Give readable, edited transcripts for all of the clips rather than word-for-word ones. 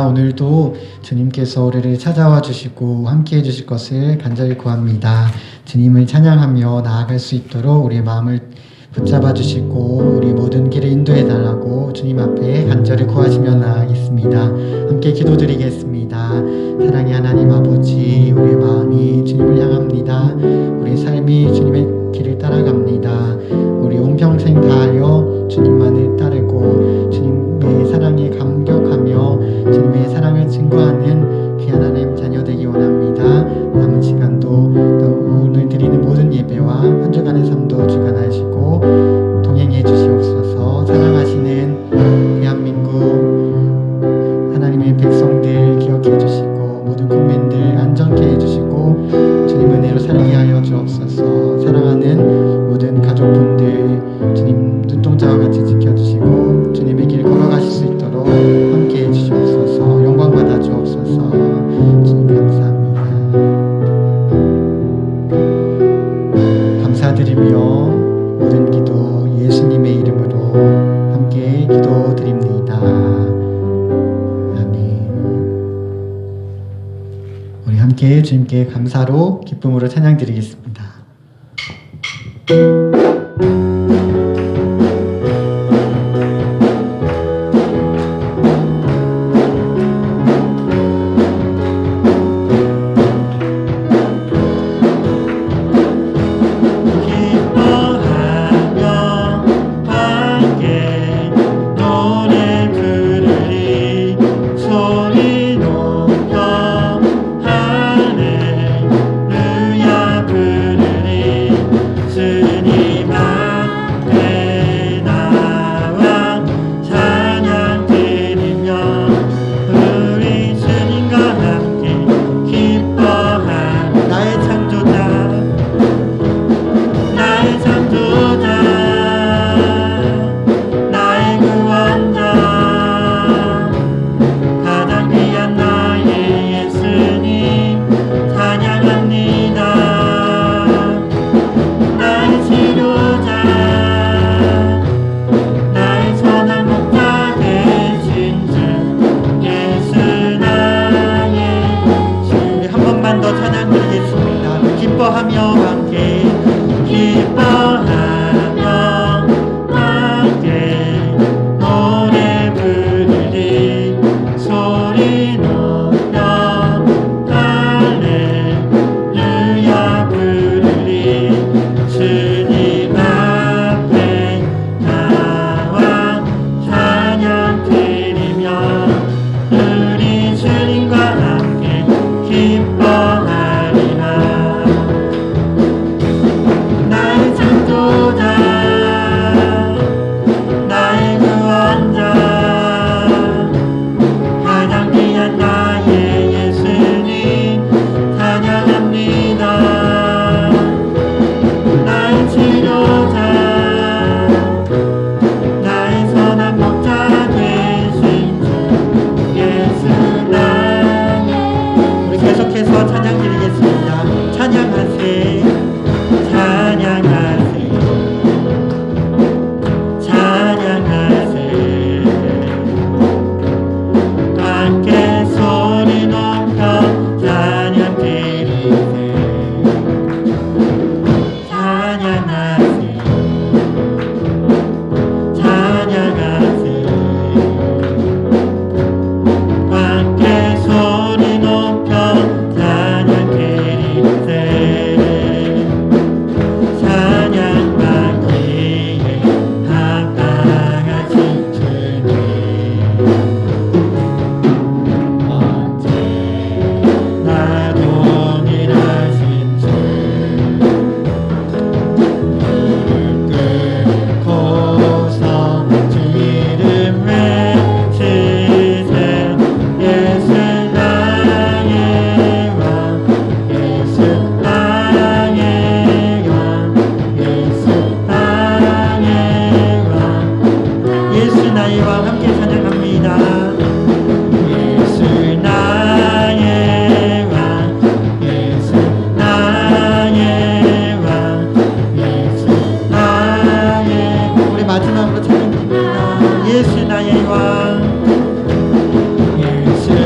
감사합니다. 오늘도 주님께서 우리를 찾아와 주시고 함께 해주실 것을 간절히 구합니다. 주님을 찬양하며 나아갈 수 있도록 우리의 마음을 붙잡아 주시고 우리 모든 길을 인도해 달라고 주님 앞에 간절히 구하시며 나아가겠습니다. 함께 기도드리겠습니다. 사랑의 하나님 아버지, 우리의 마음이 주님을 향합니다. 우리 삶이 주님의 길을 따라갑니다. 우리 온 평생 다하여 주님만을 따르고 주님의 사랑에 감격하며 주님의 사랑을 증거하는 귀한 하나님 자녀 되기 원합니다. 남은 시간도 또 오늘 드리는 모든 예배와 한 주간의 삶도 주관하시고 동행해 주시옵소서. 사랑하시는 대한민국 하나님의 백성들 기억해 주시고 모든 국민들 안전케 해주시고 주님 은혜로 살게 하여 주옵소서. 사랑하는 모든 가족분들 주님 눈동자와 같이 지켜주시고 주님의 길 걸어가실 수 있도록 함께 해주시옵소서. 영광 받아 주옵소서. 주님 감사합니다. 감사드리며 모든 기도 예수님의 이름으로 함께 기도드립니다. 아멘. 우리 함께 주님께 감사로 기쁨으로 찬양드리겠습니다. 마지막으로 찬양드립니다. 예수 나의 왕, 예수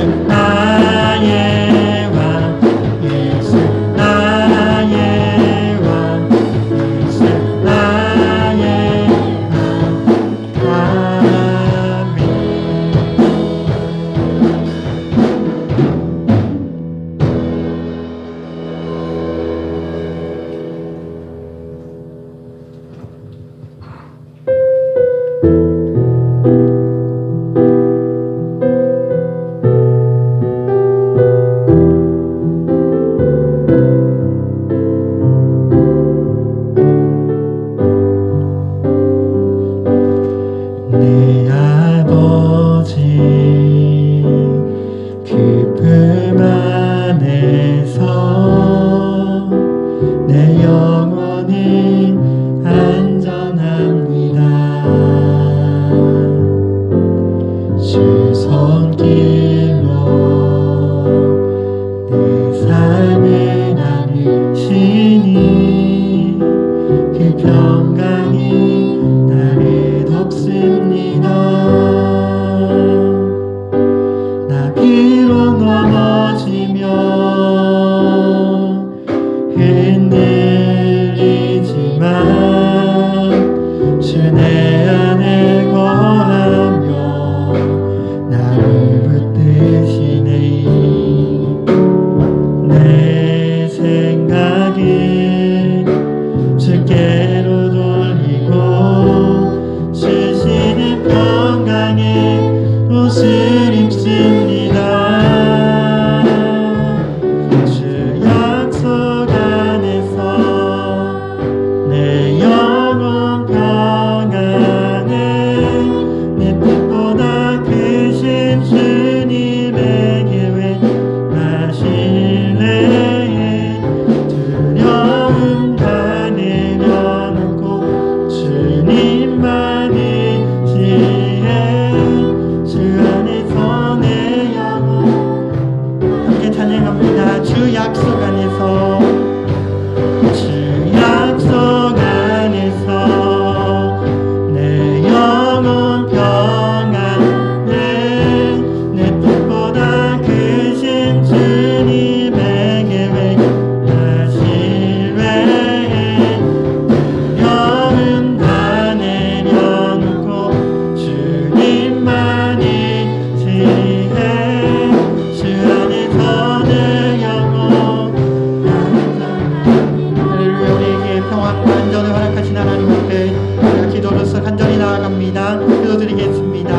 찬양 기도드리겠습니다.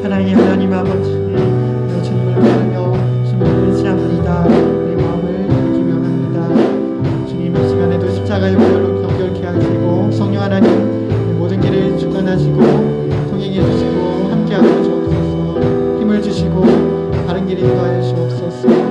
하나님 아버지, 주님을 부르며 주님을 의지합니다. 우리 마음을 기울이며 합니다. 주님, 이 시간에도 십자가의 보혈로 경결케 하시고 성령 하나님 모든 길을 주관하시고 통행해 주시고 함께하여 주옵소서. 힘을 주시고 바른 길을 인도하여 주옵소서.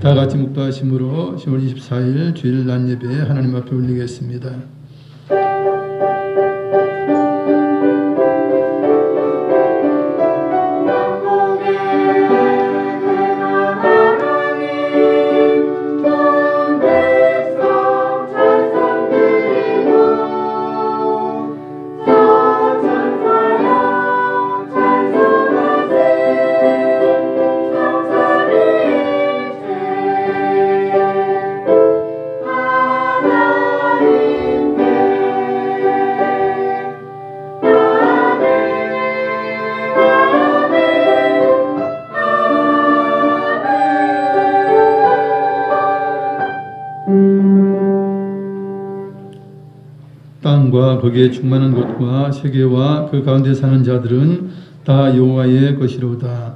다 같이 묵도하심으로 10월 24일 주일 낮 예배 하나님 앞에 올리겠습니다. 땅과 거기에 충만한 곳과 세계와 그 가운데 사는 자들은 다 여호와의 것이로다.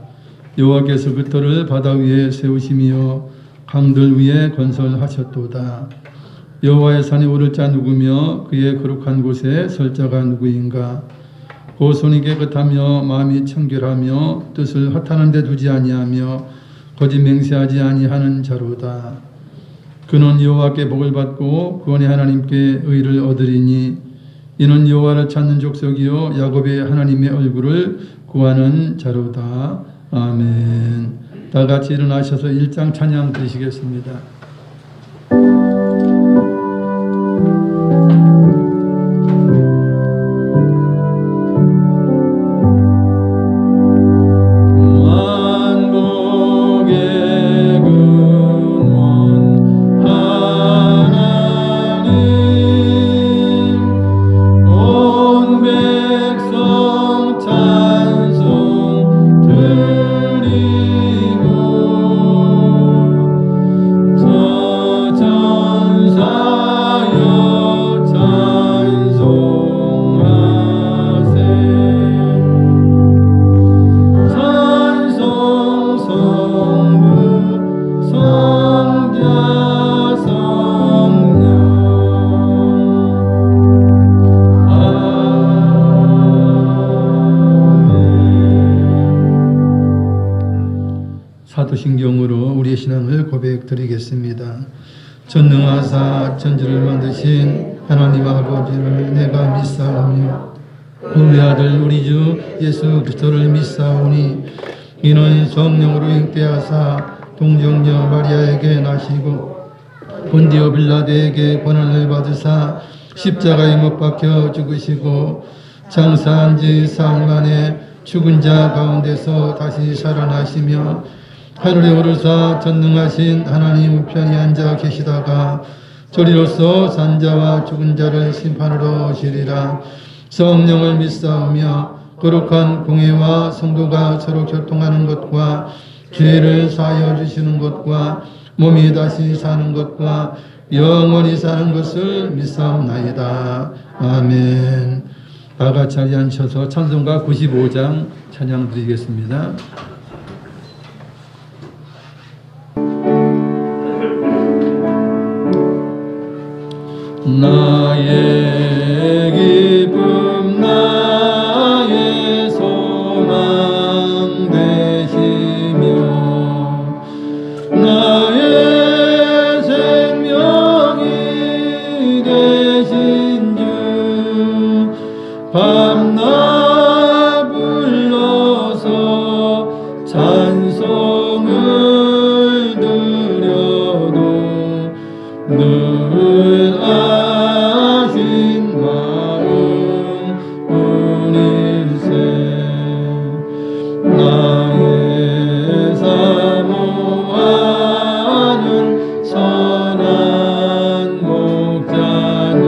여호와께서 그 터를 바다 위에 세우시며 강들 위에 건설하셨도다. 여호와의 산에 오를 자 누구며 그의 거룩한 곳에 설 자가 누구인가? 그 손이 깨끗하며 마음이 청결하며 뜻을 허탄한 데 두지 아니하며 거짓 맹세하지 아니하는 자로다. 그는 여호와께 복을 받고 구원의 하나님께 의를 얻으리니 이는 여호와를 찾는 족속이요 야곱의 하나님의 얼굴을 구하는 자로다. 아멘. 다 같이 일어나셔서 1장 찬양 드리시겠습니다. 찬송 드리고 사도신경으로 우리의 신앙을 고백드리겠습니다. 전능하사 천지를 만드신 하나님 아버지를 내가 믿사오며 우리 아들 우리 주 예수 그리스도를 믿사오니 이는 성령으로 잉태하사 동정녀 마리아에게 나시고 본디오 빌라도에게 고난을 받으사 십자가에 못 박혀 죽으시고 장사한 지 사흘 만에 죽은 자 가운데서 다시 살아나시며 하늘에 오르사 전능하신 하나님 우편에 앉아 계시다가 저리로서 산자와 죽은 자를 심판으로 오시리라. 성령을 믿사오며 거룩한 공회와 성도가 서로 교통하는 것과 죄를 사하여 주시는 것과 몸이 다시 사는 것과 영원히 사는 것을 믿사옵나이다. 아멘. 다 같이 자리에 앉혀서 찬송가 95장 찬양 드리겠습니다. 나의 기쁨 나의 소망 되시며 나의 생명이 되신 주 밤낮 불러서 찬송을 드려도 늘 아신 마음 뿐일세. 나의 사모하는 선한 목자는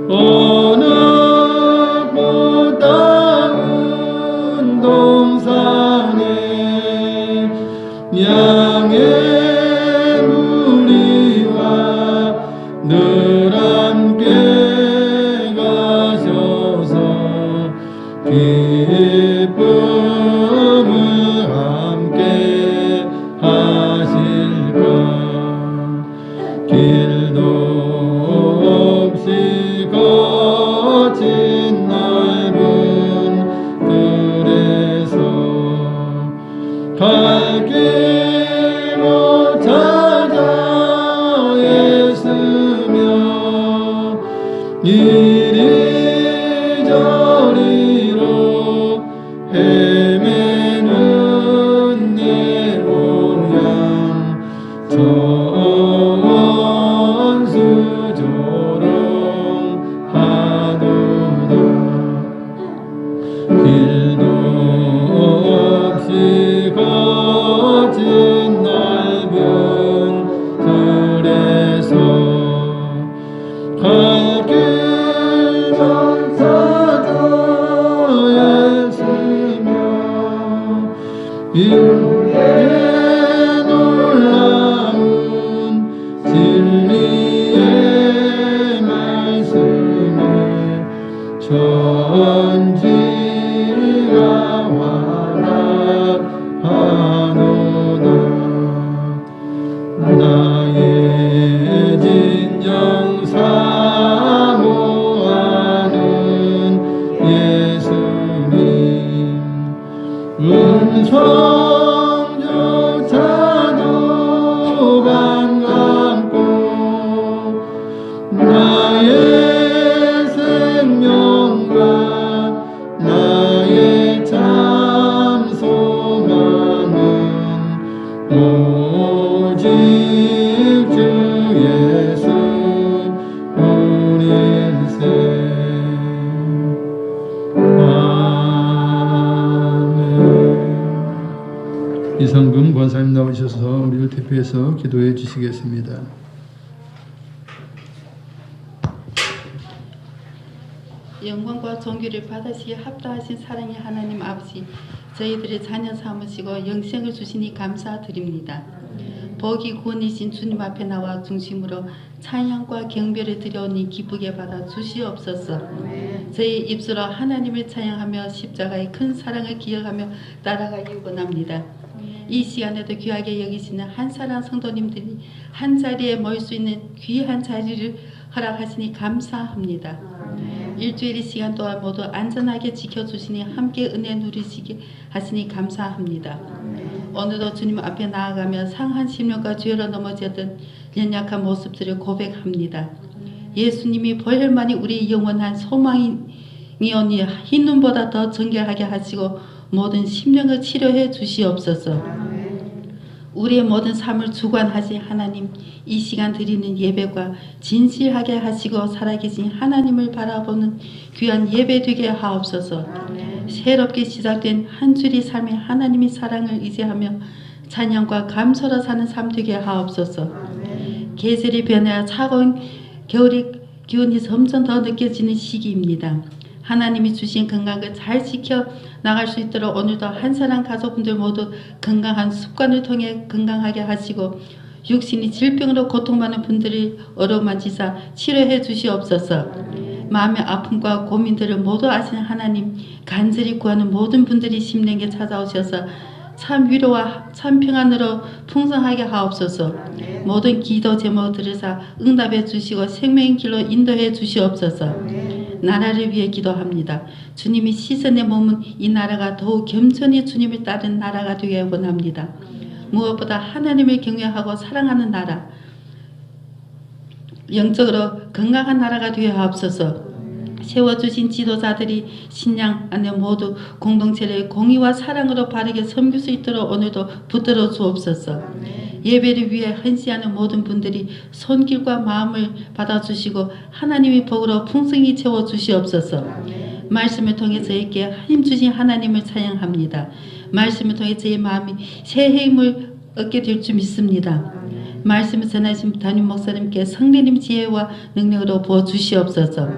어느 꽃다운 동산에 양의 늘 함께 가셔서 기쁨을 함께 하실까. 길도 없이 거친 넓은 들에서 갈 길 못 찾아 애쓰며 이리저리로 헤매는 내 모양 저원수조롱하도다. 길도 없이 거친 넓은 들에서 갈 길만 찾아 애쓰며 인류의 놀라운 진리의 말씀에 천지가 환락하노다. 나의 진정 사모하는 예수님 음성조차도 반갑고 나의 생명과 나의 참 소망은 오직 주 예수 뿐일세. 아멘. 이성금 권사님 나오셔서 우리를 대표해서 기도해 주시겠습니다. 영광과 존귀를 받으시기에 합당하신 사랑의 하나님 아버지, 저희들의 자녀 삼으시고 영생을 주시니 감사드립니다. 복이 구원이신 주님 앞에 나와 중심으로 찬양과 경배를 드려오니 기쁘게 받아 주시옵소서. 저희 입술로 하나님을 찬양하며 십자가의 큰 사랑을 기억하며 따라가기 원합니다. 이 시간에도 귀하게 여기시는 한사랑 성도님들이 한 자리에 모일 수 있는 귀한 자리를 허락하시니 감사합니다. 일주일의 시간 동안 모두 안전하게 지켜주시니 함께 은혜 누리시게 하시니 감사합니다. 어느덧 주님 앞에 나아가며 상한 심령과 죄로 넘어졌던 연약한 모습들을 고백합니다. 예수님이 보혈만이 우리 영원한 소망이오니 흰 눈보다 더 정결하게 하시고 모든 심령을 치료해 주시옵소서. 우리의 모든 삶을 주관하신 하나님, 이 시간 드리는 예배가 진실하게 하시고 살아계신 하나님을 바라보는 귀한 예배 되게 하옵소서. 새롭게 시작된 한 주리 삶에 하나님의 사랑을 의지하며 찬양과 감사로 사는 삶 되게 하옵소서. 계절이 변하여 차가운 겨울이 기온이 점점 더 느껴지는 시기입니다. 하나님이 주신 건강을 잘 지켜 나갈 수 있도록 오늘도 한 사람 가족분들 모두 건강한 습관을 통해 건강하게 하시고 육신이 질병으로 고통받는 분들이 어루만지사 치료해 주시옵소서. 마음의 아픔과 고민들을 모두 아시는 하나님, 간절히 구하는 모든 분들이 심령에 찾아오셔서 참 위로와 참 평안으로 풍성하게 하옵소서. 모든 기도 제목 들으사 응답해 주시고 생명의 길로 인도해 주시옵소서. 나라를 위해 기도합니다. 주님이 시선에 머문 이 나라가 더욱 겸손히 주님을 따르는 나라가 되길 원합니다. 무엇보다 하나님을 경외하고 사랑하는 나라, 영적으로 건강한 나라가 되어 하옵소서. 세워주신 지도자들이 신앙 안에 모두 공동체를 공의와 사랑으로 바르게 섬길 수 있도록 오늘도 붙들어 주옵소서. 예배를 위해 헌신하는 모든 분들이 손길과 마음을 받아주시고 하나님의 복으로 풍성히 채워주시옵소서. 말씀을 통해 저에게 힘 주신 하나님을 찬양합니다. 말씀을 통해 저의 마음이 새 힘을 얻게 될 줄 믿습니다. 말씀을 전하신 담임 목사님께 성령님 지혜와 능력으로 부어주시옵소서.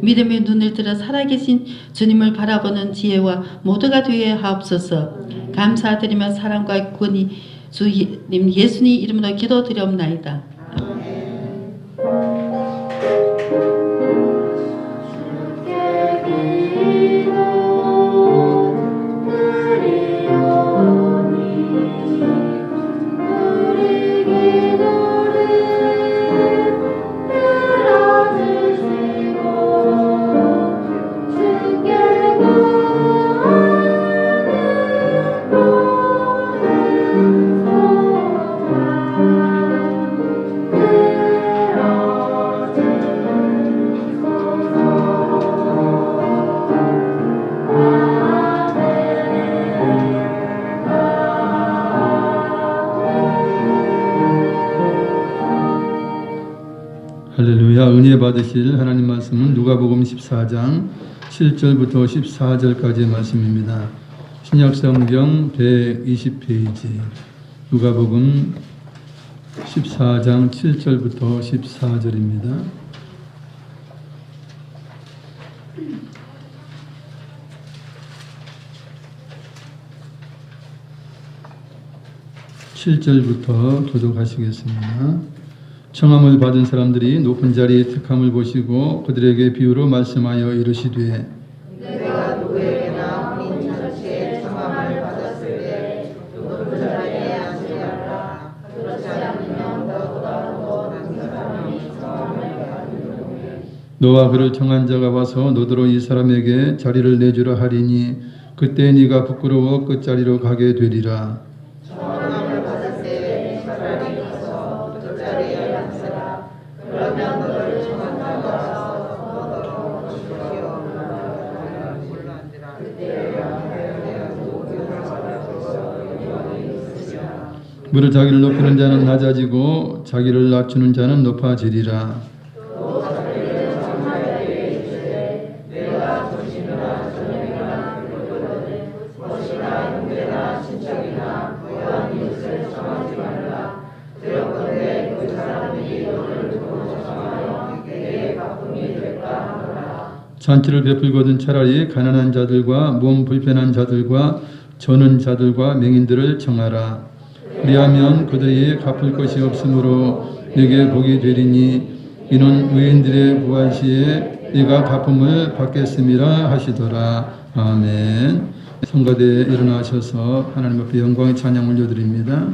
믿음의 눈을 들어 살아계신 주님을 바라보는 지혜와 모두가 되게 하옵소서. 감사드리며 사랑과 구원이 주님 예수님 이름으로 기도드리옵나이다. 할렐루야. 은혜 받으실 하나님 말씀은 누가복음 14장 7절부터 14절까지의 말씀입니다. 신약성경 120페이지 누가복음 14장 7절부터 14절입니다. (7절부터) 교독하시겠습니다. 청함을 받은 사람들이 높은 자리에 택함을 보시고 그들에게 비유로 말씀하여 이르시되 내가 누구에게나 혼인 잔치에 청함을 받았을 때 높은 자리에 앉으려라. 그렇지 않으면 너보다 더 낮은 사람이 청함을 받으려니 너와 그를 청한 자가 와서 너더러 이 사람에게 자리를 내주라 하리니 그때 네가 부끄러워 그 자리로 가게 되리라. 청함을 받을 때 차라리 가서 그 자리에 앉으라. 그러면 너를 청한 자가 와서 너더러 거시기어 무릇 자기를 높이는 자는 낮아지고 자기를 낮추는 자는 높아지리라. 잔치를 베풀거든 차라리 가난한 자들과 몸 불편한 자들과 저는 자들과 맹인들을 청하라. 그리하면 그들이 갚을 것이 없으므로 내게 복이 되리니 이는 의인들의 부활 시에 네가 갚음을 받겠음이라 하시더라. 아멘. 성가대에 일어나셔서 하나님 앞에 영광의 찬양 올려드립니다.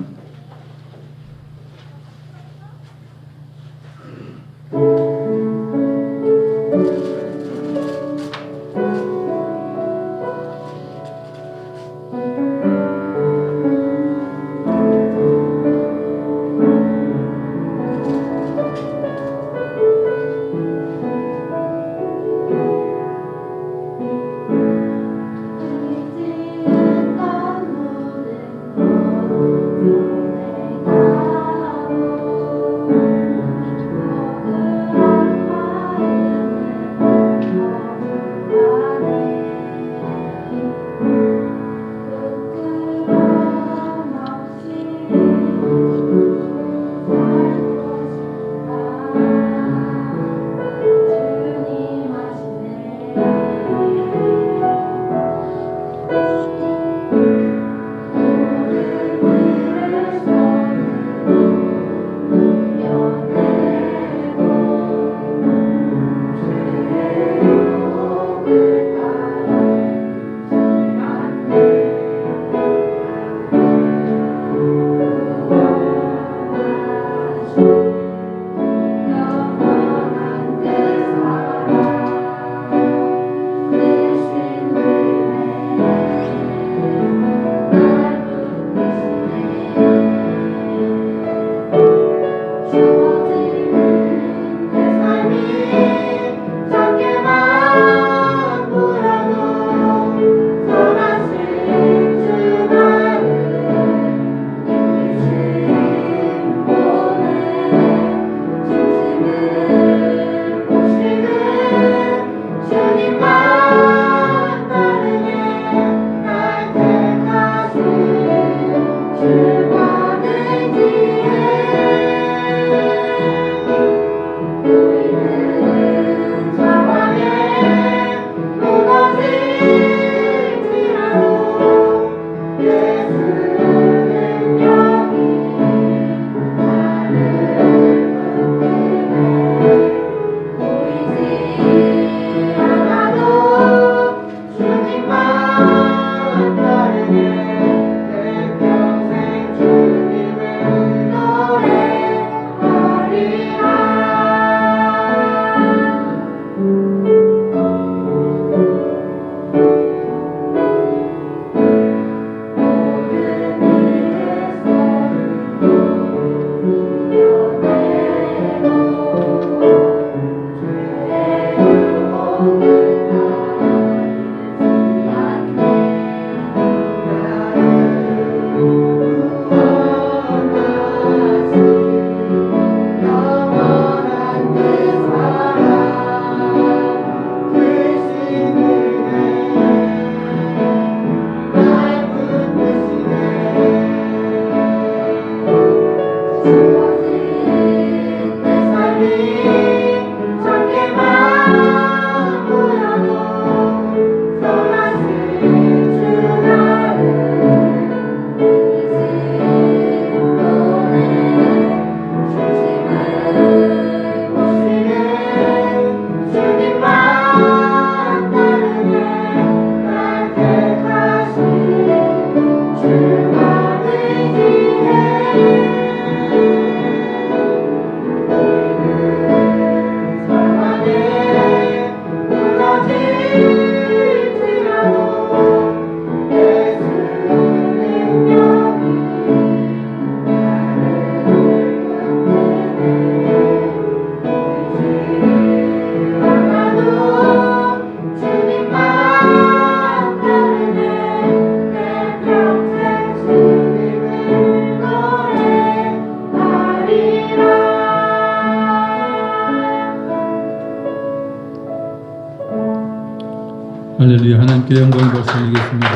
할렐루야. 하나님께 영광 박수 드리겠습니다.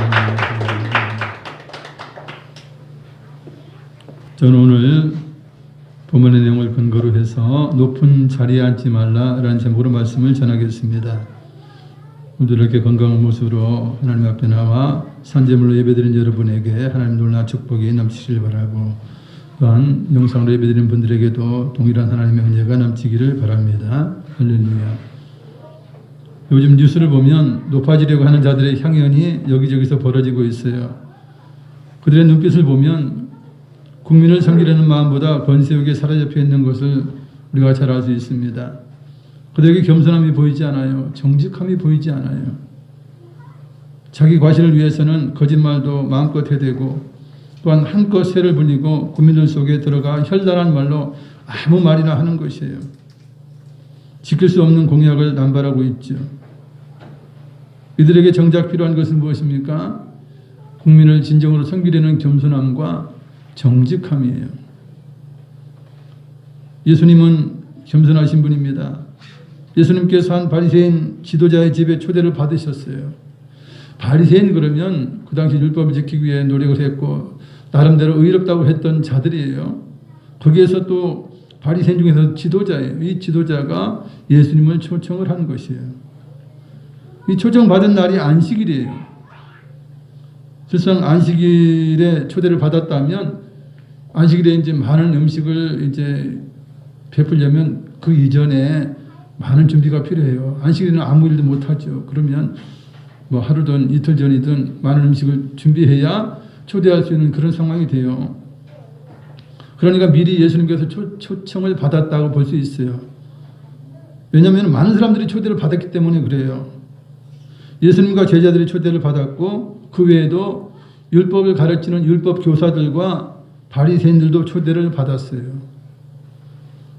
저는 오늘 본문의 내용을 근거로 해서 높은 자리에 앉지 말라라는 제목으로 말씀을 전하겠습니다. 오늘 이렇게 건강한 모습으로 하나님 앞에 나와 산제물로 예배드린 여러분에게 하나님 놀라운 축복이 넘치길 바라고, 또한 영상으로 예배드리는 분들에게도 동일한 하나님의 은혜가 넘치기를 바랍니다. 할렐루야. 요즘 뉴스를 보면 높아지려고 하는 자들의 향연이 여기저기서 벌어지고 있어요. 그들의 눈빛을 보면 국민을 섬기려는 마음보다 권세욕에 사로잡혀 있는 것을 우리가 잘 알 수 있습니다. 그들에게 겸손함이 보이지 않아요. 정직함이 보이지 않아요. 자기 과실을 위해서는 거짓말도 마음껏 해대고, 또한 한껏 세를 불리고 국민들 속에 들어가 혈단한 말로 아무 말이나 하는 것이에요. 지킬 수 없는 공약을 남발하고 있죠. 이들에게 정작 필요한 것은 무엇입니까? 국민을 진정으로 섬기려는 겸손함과 정직함이에요. 예수님은 겸손하신 분입니다. 예수님께서 한 바리새인 지도자의 집에 초대를 받으셨어요. 바리새인 그러면 그 당시 율법을 지키기 위해 노력을 했고 나름대로 의롭다고 했던 자들이에요. 거기에서 또 바리새인 중에서 지도자예요. 이 지도자가 예수님을 초청을 한 것이에요. 이 초청받은 날이 안식일이에요. 실상 안식일에 초대를 받았다면 안식일에 이제 많은 음식을 이제 베풀려면 그 이전에 많은 준비가 필요해요. 안식일에는 아무 일도 못 하죠. 그러면 뭐 하루든 이틀 전이든 많은 음식을 준비해야 초대할 수 있는 그런 상황이 돼요. 그러니까 미리 예수님께서 초청을 받았다고 볼 수 있어요. 왜냐하면 많은 사람들이 초대를 받았기 때문에 그래요. 예수님과 제자들이 초대를 받았고 그 외에도 율법을 가르치는 율법 교사들과 바리새인들도 초대를 받았어요.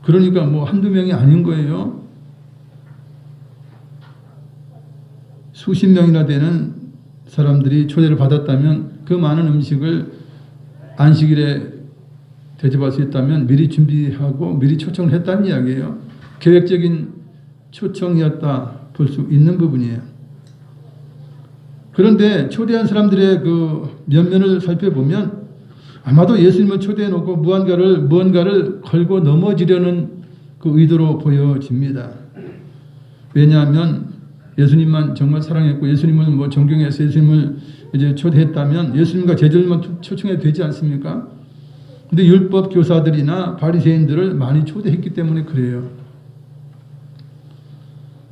그러니까 뭐 한두 명이 아닌 거예요. 수십 명이나 되는 사람들이 초대를 받았다면 그 많은 음식을 안식일에 대접할 수 있다면 미리 준비하고 미리 초청을 했다는 이야기예요. 계획적인 초청이었다 볼 수 있는 부분이에요. 그런데 초대한 사람들의 그 면면을 살펴보면 아마도 예수님을 초대해 놓고 무언가를 걸고 넘어지려는 그 의도로 보여집니다. 왜냐하면 예수님만 정말 사랑했고 예수님을 뭐 존경해서 예수님을 이제 초대했다면 예수님과 제자들만 초청해도 되지 않습니까? 근데 율법 교사들이나 바리새인들을 많이 초대했기 때문에 그래요.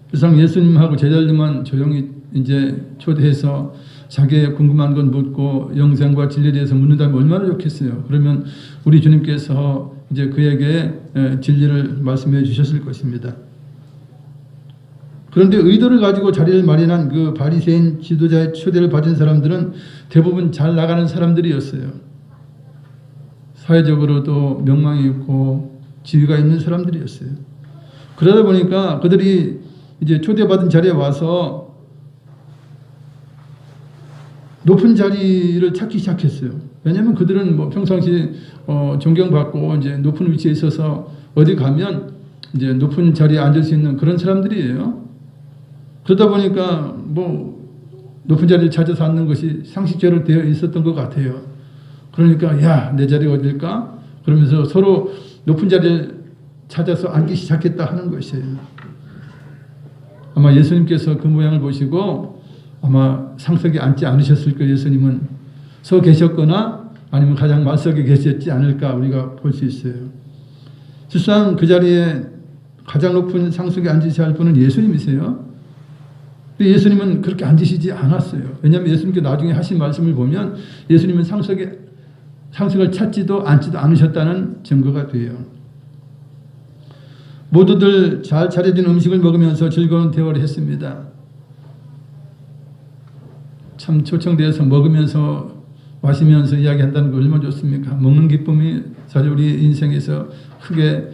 그래서 예수님하고 제자들만 조용히 이제 초대해서 자기의 궁금한 건 묻고 영생과 진리에 대해서 묻는다면 얼마나 좋겠어요. 그러면 우리 주님께서 이제 그에게 진리를 말씀해 주셨을 것입니다. 그런데 의도를 가지고 자리를 마련한 그 바리새인 지도자의 초대를 받은 사람들은 대부분 잘 나가는 사람들이었어요. 사회적으로도 명망이 있고 지위가 있는 사람들이었어요. 그러다 보니까 그들이 이제 초대받은 자리에 와서 높은 자리를 찾기 시작했어요. 왜냐하면 그들은 뭐 평상시 존경받고 이제 높은 위치에 있어서 어디 가면 이제 높은 자리에 앉을 수 있는 그런 사람들이에요. 그러다 보니까 뭐 높은 자리를 찾아서 앉는 것이 상식적으로 되어 있었던 것 같아요. 그러니까 야, 내 자리가 어딜까? 그러면서 서로 높은 자리를 찾아서 앉기 시작했다 하는 것이에요. 아마 예수님께서 그 모양을 보시고 아마 상석에 앉지 않으셨을 거예요. 예수님은 서 계셨거나 아니면 가장 말석에 계셨지 않을까 우리가 볼 수 있어요. 실상 그 자리에 가장 높은 상석에 앉으셔야 할 분은 예수님이세요. 근데 예수님은 그렇게 앉으시지 않았어요. 왜냐하면 예수님께 나중에 하신 말씀을 보면 예수님은 상석을 찾지도 앉지도 않으셨다는 증거가 돼요. 모두들 잘 차려진 음식을 먹으면서 즐거운 대화를 했습니다. 참 초청되어서 먹으면서 마시면서 이야기한다는 거 얼마나 좋습니까? 먹는 기쁨이 사실 우리 인생에서 크게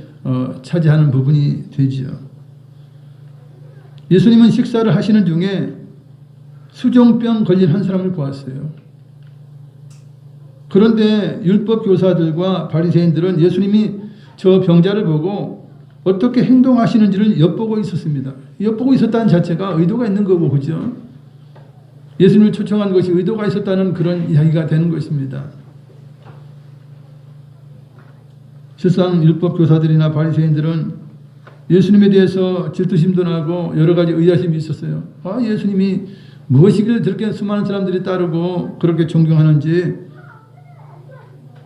차지하는 부분이 되지요. 예수님은 식사를 하시는 중에 수종병 걸린 한 사람을 보았어요. 그런데 율법 교사들과 바리새인들은 예수님이 저 병자를 보고 어떻게 행동하시는지를 엿보고 있었습니다. 엿보고 있었다는 자체가 의도가 있는 거고, 그죠? 예수님을 초청한 것이 의도가 있었다는 그런 이야기가 되는 것입니다. 실상 율법 교사들이나 바리새인들은 예수님에 대해서 질투심도 나고 여러 가지 의아심이 있었어요. 예수님이 무엇이길래 저렇게 수많은 사람들이 따르고 그렇게 존경하는지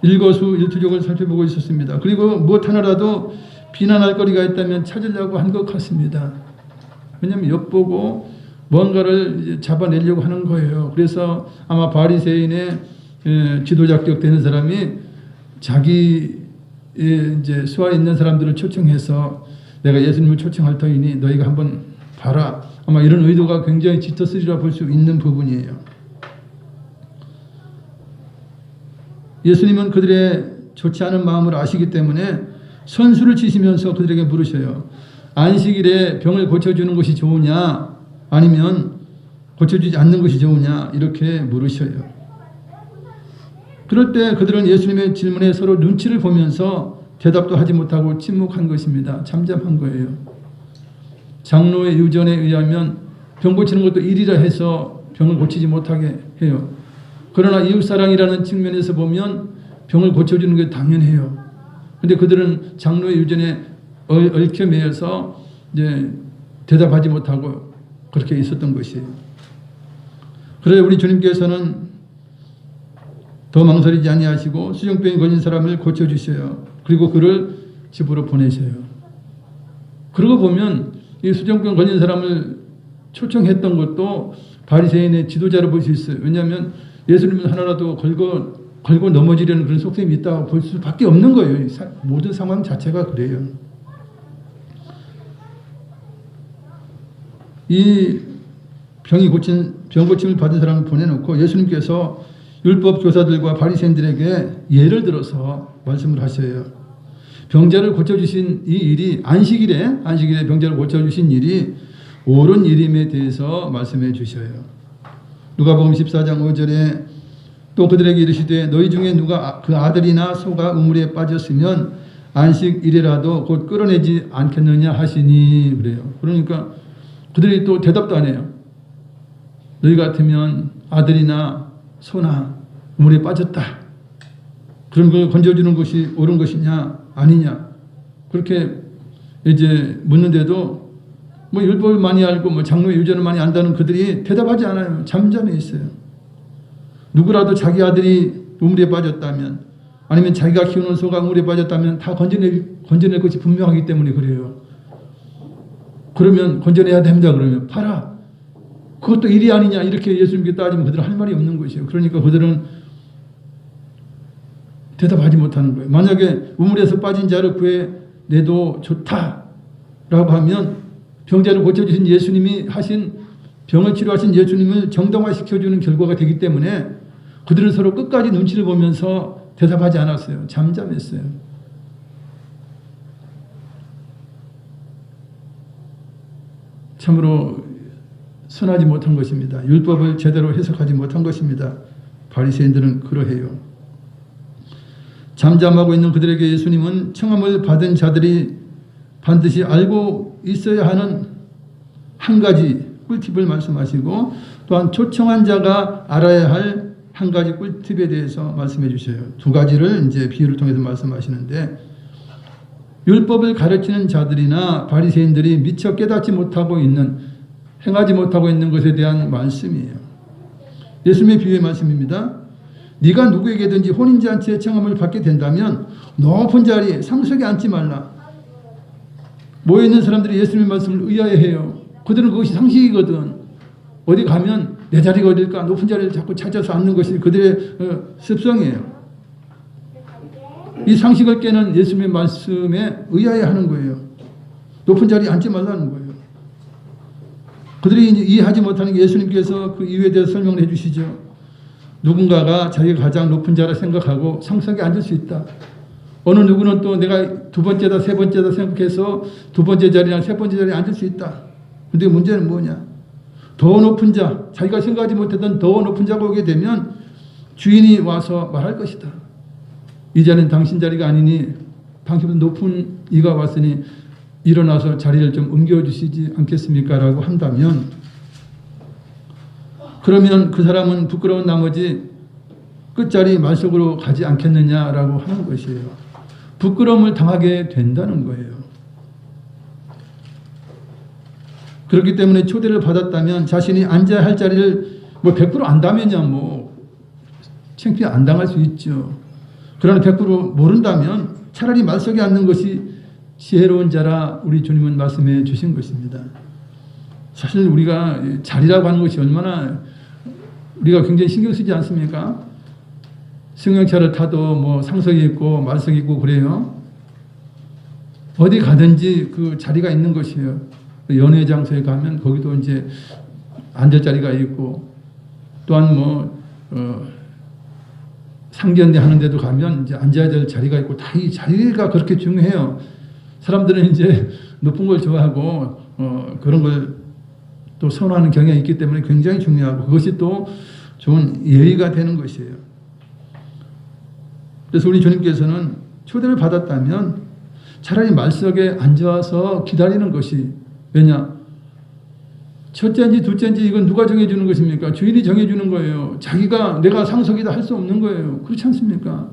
일거수일투족을 살펴보고 있었습니다. 그리고 무엇 하나라도 비난할 거리가 있다면 찾으려고 한 것 같습니다. 왜냐하면 엿보고 뭔가를 잡아내려고 하는 거예요. 그래서 아마 바리새인의 지도자격 되는 사람이 자기 이제 수하에 있는 사람들을 초청해서 내가 예수님을 초청할 터이니 너희가 한번 봐라. 아마 이런 의도가 굉장히 짙었으리라 볼 수 있는 부분이에요. 예수님은 그들의 좋지 않은 마음을 아시기 때문에 선수를 치시면서 그들에게 물으셔요. 안식일에 병을 고쳐주는 것이 좋으냐 아니면 고쳐주지 않는 것이 좋으냐 이렇게 물으셔요. 그럴 때 그들은 예수님의 질문에 서로 눈치를 보면서 대답도 하지 못하고 침묵한 것입니다. 잠잠한 거예요. 장로의 유전에 의하면 병 고치는 것도 일이라 해서 병을 고치지 못하게 해요. 그러나 이웃사랑이라는 측면에서 보면 병을 고쳐주는 게 당연해요. 그런데 그들은 장로의 유전에 얽혀 매여서 이제 대답하지 못하고 그렇게 있었던 것이에요. 그래서 우리 주님께서는 더 망설이지 아니하시고 수정병에 걸린 사람을 고쳐주셔요. 그리고 그를 집으로 보내셔요. 그러고 보면 이 수정병 걸린 사람을 초청했던 것도 바리새인의 지도자로 볼 수 있어요. 왜냐하면 예수님은 하나라도 걸고 넘어지려는 그런 속셈이 있다고 볼 수밖에 없는 거예요. 모든 상황 자체가 그래요. 이 병 고침을 받은 사람을 보내놓고 예수님께서 율법 교사들과 바리새인들에게 예를 들어서 말씀을 하셔요. 병자를 고쳐주신 이 일이 안식일에 병자를 고쳐주신 일이 옳은 일임에 대해서 말씀해 주셔요. 누가복음 14장 5절에 또 그들에게 이르시되 너희 중에 누가 그 아들이나 소가 우물에 빠졌으면 안식일이라도 곧 끌어내지 않겠느냐 하시니 그래요. 그러니까 그들이 또 대답도 안 해요. 너희 같으면 아들이나 소나 우물에 빠졌다. 그런 걸 건져주는 것이 옳은 것이냐 아니냐 그렇게 이제 묻는데도 뭐 율법을 많이 알고 뭐 장로의 유전을 많이 안다는 그들이 대답하지 않아요. 잠잠해 있어요. 누구라도 자기 아들이 우물에 빠졌다면 아니면 자기가 키우는 소가 우물에 빠졌다면 다 건져낼 것이 분명하기 때문에 그래요. 그러면 건져내야 됩니다. 그러면 봐라. 그것도 일이 아니냐 이렇게 예수님께 따지면 그들은 할 말이 없는 것이에요. 그러니까 그들은 대답하지 못하는 거예요. 만약에 우물에서 빠진 자를 구해내도 좋다라고 하면 병자를 고쳐주신 예수님이 하신 병을 치료하신 예수님을 정당화시켜주는 결과가 되기 때문에 그들은 서로 끝까지 눈치를 보면서 대답하지 않았어요. 잠잠했어요. 참으로 선하지 못한 것입니다. 율법을 제대로 해석하지 못한 것입니다. 바리새인들은 그러해요. 잠잠하고 있는 그들에게 예수님은 청함을 받은 자들이 반드시 알고 있어야 하는 한 가지 꿀팁을 말씀하시고 또한 초청한 자가 알아야 할 한 가지 꿀팁에 대해서 말씀해 주셔요. 두 가지를 이제 비유를 통해서 말씀하시는데 율법을 가르치는 자들이나 바리새인들이 미처 깨닫지 못하고 있는 행하지 못하고 있는 것에 대한 말씀이에요. 예수님의 비유의 말씀입니다. 네가 누구에게든지 혼인잔치에 청함을 받게 된다면 높은 자리에 상석에 앉지 말라. 모여있는 사람들이 예수님의 말씀을 의아해해요. 그들은 그것이 상식이거든. 어디 가면 내 자리가 어딜까 높은 자리를 자꾸 찾아서 앉는 것이 그들의 습성이에요. 이 상식을 깨는 예수님의 말씀에 의아해하는 거예요. 높은 자리에 앉지 말라는 거예요. 그들이 이제 이해하지 못하는 게 예수님께서 그 이유에 대해서 설명을 해주시죠. 누군가가 자기가 가장 높은 자라 생각하고 상석에 앉을 수 있다. 어느 누구는 또 내가 두 번째다 세 번째다 생각해서 두 번째 자리나 세 번째 자리에 앉을 수 있다. 근데 문제는 뭐냐? 더 높은 자, 자기가 생각하지 못했던 더 높은 자가 오게 되면 주인이 와서 말할 것이다. 이 자리는 당신 자리가 아니니 당신보다 높은 이가 왔으니 일어나서 자리를 좀 옮겨주시지 않겠습니까? 라고 한다면 그러면 그 사람은 부끄러운 나머지 끝자리 말속으로 가지 않겠느냐라고 하는 것이에요. 부끄러움을 당하게 된다는 거예요. 그렇기 때문에 초대를 받았다면 자신이 앉아야 할 자리를 뭐 100% 안다면야 뭐 창피해 안 당할 수 있죠. 그러나 100% 모른다면 차라리 말석에 앉는 것이 지혜로운 자라 우리 주님은 말씀해 주신 것입니다. 사실 우리가 자리라고 하는 것이 얼마나 우리가 굉장히 신경 쓰지 않습니까? 승용차를 타도 뭐 상석이 있고 말석이 있고 그래요. 어디 가든지 그 자리가 있는 것이에요. 연회 장소에 가면 거기도 이제 앉을 자리가 있고, 또한 뭐 상견례 하는 데도 가면 이제 앉아야 될 자리가 있고, 다 이 자리가 그렇게 중요해요. 사람들은 이제 높은 걸 좋아하고 그런 걸 또 선호하는 경향이 있기 때문에 굉장히 중요하고, 그것이 또 좋은 예의가 되는 것이에요. 그래서 우리 주님께서는 초대를 받았다면 차라리 말석에 앉아서 기다리는 것이, 왜냐? 첫째인지 둘째인지 이건 누가 정해주는 것입니까? 주인이 정해주는 거예요. 자기가 내가 상석이다 할 수 없는 거예요. 그렇지 않습니까?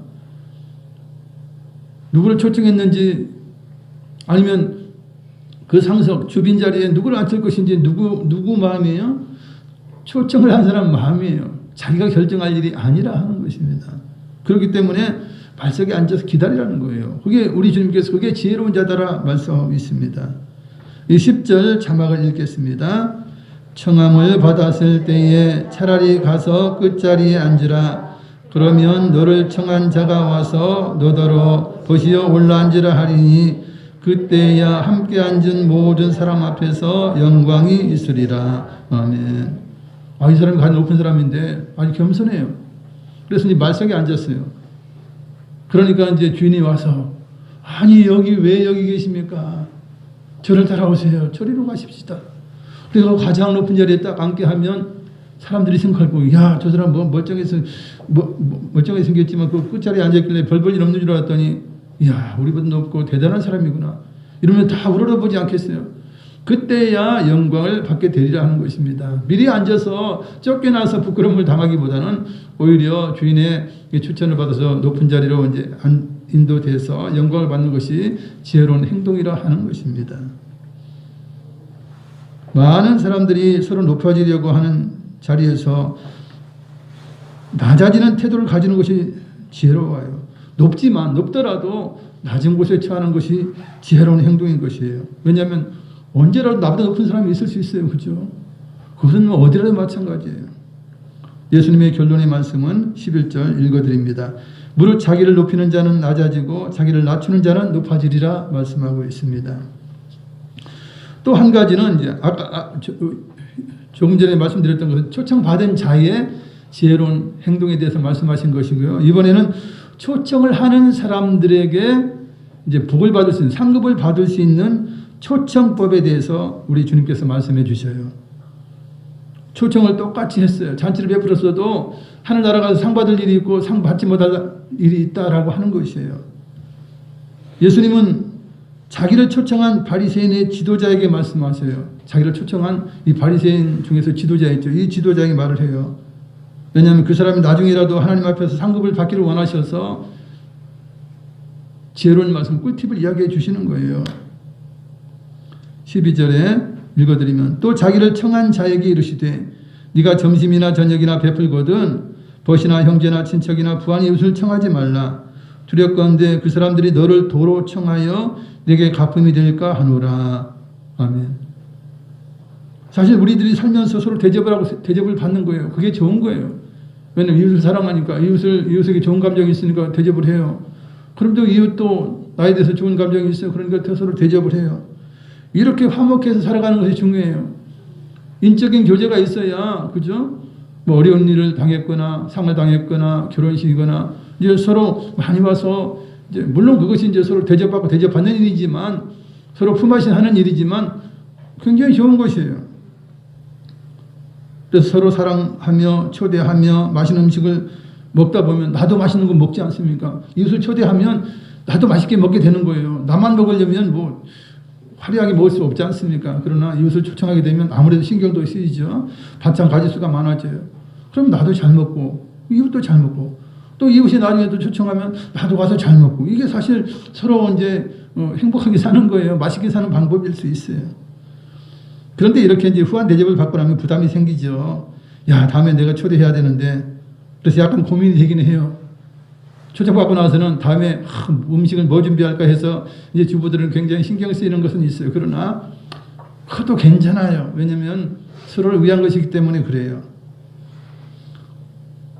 누구를 초청했는지, 아니면 그 상석 주빈 자리에 누구를 앉힐 것인지 누구 마음이에요? 초청을 한 사람 마음이에요. 자기가 결정할 일이 아니라 하는 것입니다. 그렇기 때문에 말석에 앉아서 기다리라는 거예요. 그게 우리 주님께서 그게 지혜로운 자다라 말씀하고 있습니다. 이 10절 자막을 읽겠습니다. 청함을 받았을 때에 차라리 가서 끝자리에 앉으라. 그러면 너를 청한 자가 와서 너더러 보시어 올라앉으라 하리니 그때야 함께 앉은 모든 사람 앞에서 영광이 있으리라. 아멘. 이 사람이 가장 높은 사람인데 아주 겸손해요. 그래서 이 말석에 앉았어요. 그러니까 이제 주인이 와서, 아니 여기 왜 여기 계십니까? 저를 따라오세요. 저리로 가십시다. 그래서 가장 높은 자리에 딱 앉게 하면 사람들이 생각하고, 야, 저 사람 뭐 멀쩡하게 생겼지만 그 끝자리에 앉았길래 별 볼 일 없는 줄 알았더니, 야, 우리보다 높고 대단한 사람이구나. 이러면 다 우러러보지 않겠어요? 그때야 영광을 받게 되리라 하는 것입니다. 미리 앉아서 쫓겨나서 부끄러움을 당하기보다는 오히려 주인의 추천을 받아서 높은 자리로 이제 인도돼서 영광을 받는 것이 지혜로운 행동이라 하는 것입니다. 많은 사람들이 서로 높아지려고 하는 자리에서 낮아지는 태도를 가지는 것이 지혜로워요. 높더라도 낮은 곳에 처하는 것이 지혜로운 행동인 것이에요. 왜냐하면 언제라도 나보다 높은 사람이 있을 수 있어요. 그렇죠? 그것은 뭐 어디라도 마찬가지예요. 예수님의 결론의 말씀은 11절 읽어드립니다. 무릇 자기를 높이는 자는 낮아지고 자기를 낮추는 자는 높아지리라 말씀하고 있습니다. 또 한 가지는 이제 아까 조금 전에 말씀드렸던 것은 초청받은 자의 지혜로운 행동에 대해서 말씀하신 것이고요. 이번에는 초청을 하는 사람들에게 이제 복을 받을 수 있는, 상급을 받을 수 있는 초청법에 대해서 우리 주님께서 말씀해 주셔요. 초청을 똑같이 했어요. 잔치를 베풀었어도 하늘 나라가서 상 받을 일이 있고 상 받지 못할 일이 있다라고 하는 것이에요. 예수님은 자기를 초청한 바리새인의 지도자에게 말씀하셔요. 자기를 초청한 이 바리새인 중에서 지도자 있죠. 이 지도자에게 말을 해요. 왜냐하면 그 사람이 나중에라도 하나님 앞에서 상급을 받기를 원하셔서 지혜로운 말씀, 꿀팁을 이야기해 주시는 거예요. 12절에 읽어드리면 또 자기를 청한 자에게 이르시되 네가 점심이나 저녁이나 베풀거든 벗이나 형제나 친척이나 부한 이웃을 청하지 말라. 두렵건대 그 사람들이 너를 도로 청하여 내게 갚음이 될까 하노라. 아멘. 사실 우리들이 살면서 서로 대접을 하고 대접을 받는 거예요. 그게 좋은 거예요. 왜냐하면 이웃을 사랑하니까, 이웃에게 좋은 감정이 있으니까 대접을 해요. 그럼 또 이웃도 나에 대해서 좋은 감정이 있어요. 그러니까 서로 대접을 해요. 이렇게 화목해서 살아가는 것이 중요해요. 인적인 교제가 있어야, 그죠? 뭐 어려운 일을 당했거나 상을 당했거나 결혼식이거나 이제 서로 많이 와서 이제 물론 그것이 이제 서로 대접받고 대접받는 일이지만 서로 품앗이 하는 일이지만 굉장히 좋은 것이에요. 그래서 서로 사랑하며 초대하며 맛있는 음식을 먹다 보면 나도 맛있는 거 먹지 않습니까? 이웃을 초대하면 나도 맛있게 먹게 되는 거예요. 나만 먹으려면 뭐 화려하게 먹을 수 없지 않습니까? 그러나 이웃을 초청하게 되면 아무래도 신경도 쓰이죠. 반찬 가짓수가 많아져요. 그럼 나도 잘 먹고 이웃도 잘 먹고 또 이웃이 나중에 또 초청하면 나도 가서 잘 먹고 이게 사실 서로 이제 행복하게 사는 거예요. 맛있게 사는 방법일 수 있어요. 그런데 이렇게 이제 후한 대접을 받고 나면 부담이 생기죠. 야, 다음에 내가 초대해야 되는데 그래서 약간 고민이 되긴 해요. 초청받고 나서는 다음에 음식을 뭐 준비할까 해서 이제 주부들은 굉장히 신경 쓰이는 것은 있어요. 그러나 그것도 괜찮아요. 왜냐하면 서로를 위한 것이기 때문에 그래요.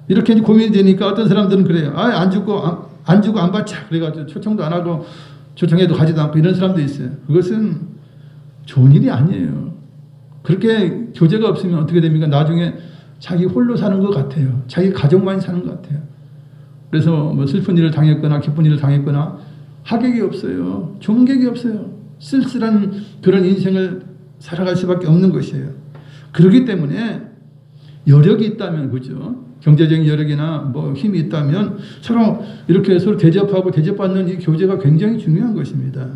이렇게 이제 고민이 되니까 어떤 사람들은 그래요. 안 주고 안 받자. 그래가지고 초청도 안 하고 초청해도 가지도 않고 이런 사람도 있어요. 그것은 좋은 일이 아니에요. 그렇게 교제가 없으면 어떻게 됩니까? 나중에 자기 홀로 사는 것 같아요. 자기 가족만 사는 것 같아요. 그래서 뭐 슬픈 일을 당했거나 기쁜 일을 당했거나 하객이 없어요. 종객이 없어요. 쓸쓸한 그런 인생을 살아갈 수밖에 없는 것이에요. 그렇기 때문에 여력이 있다면, 그죠? 경제적인 여력이나 뭐 힘이 있다면 서로 이렇게 서로 대접하고 대접받는 이 교제가 굉장히 중요한 것입니다.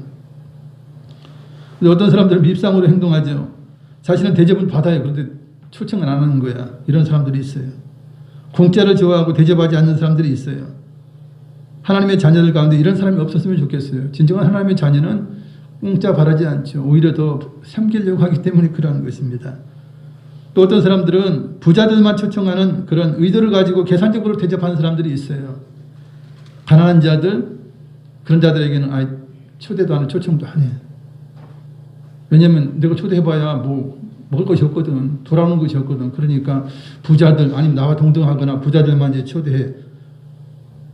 어떤 사람들은 밉상으로 행동하죠. 자신은 대접은 받아요. 그런데 초청을 안 하는 거야. 이런 사람들이 있어요. 공짜를 좋아하고 대접하지 않는 사람들이 있어요. 하나님의 자녀들 가운데 이런 사람이 없었으면 좋겠어요. 진정한 하나님의 자녀는 공짜 바라지 않죠. 오히려 더 섬기려고 하기 때문에 그러한 것입니다. 또 어떤 사람들은 부자들만 초청하는 그런 의도를 가지고 계산적으로 대접하는 사람들이 있어요. 가난한 자들, 그런 자들에게는 초대도 안 해, 초청도 안 해. 왜냐면 내가 초대해봐야 뭐 먹을 것이 없거든. 돌아오는 것이 없거든. 그러니까 부자들 아니면 나와 동등하거나 부자들만 이제 초대해.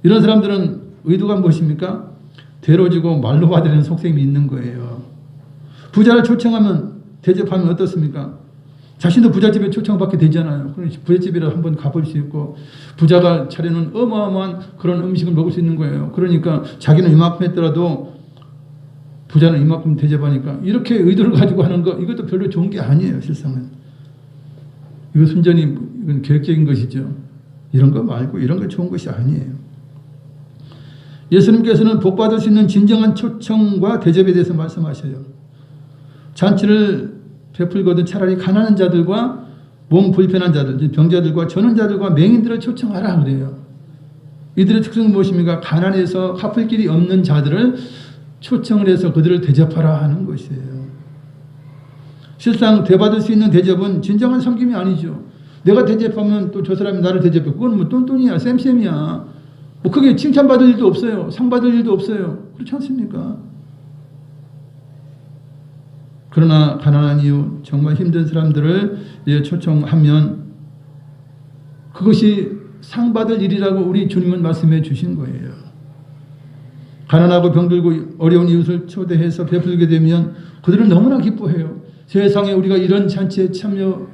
이런 사람들은 의도가 무엇입니까? 대로 주고 말로 받으려는 속셈이 있는 거예요. 부자를 초청하면 대접하면 어떻습니까? 자신도 부잣집에 초청받게 되잖아요. 그러니 부잣집이라도 한번 가볼 수 있고 부자가 차려놓은 어마어마한 그런 음식을 먹을 수 있는 거예요. 그러니까 자기는 이만큼 했더라도 부자는 이만큼 대접하니까 이렇게 의도를 가지고 하는 거 이것도 별로 좋은 게 아니에요. 실상은. 이거 순전히 이건 계획적인 것이죠. 이런 거 말고 이런 거 좋은 것이 아니에요. 예수님께서는 복받을 수 있는 진정한 초청과 대접에 대해서 말씀하셔요. 잔치를 베풀거든 차라리 가난한 자들과 몸 불편한 자들, 병자들과 전원자들과 맹인들을 초청하라 그래요. 이들의 특성은 무엇입니까? 가난해서 갚을 길이 없는 자들을 초청을 해서 그들을 대접하라 하는 것이에요. 실상 대받을 수 있는 대접은 진정한 섬김이 아니죠. 내가 대접하면 또 저 사람이 나를 대접해. 그건 뭐 똔똔이야, 쌤쌤이야. 뭐 크게 칭찬받을 일도 없어요. 상 받을 일도 없어요. 그렇지 않습니까? 그러나 가난한 이유, 정말 힘든 사람들을 초청하면 그것이 상 받을 일이라고 우리 주님은 말씀해 주신 거예요. 가난하고 병들고 어려운 이웃을 초대해서 베풀게 되면 그들은 너무나 기뻐해요. 세상에 우리가 이런 잔치에 참여할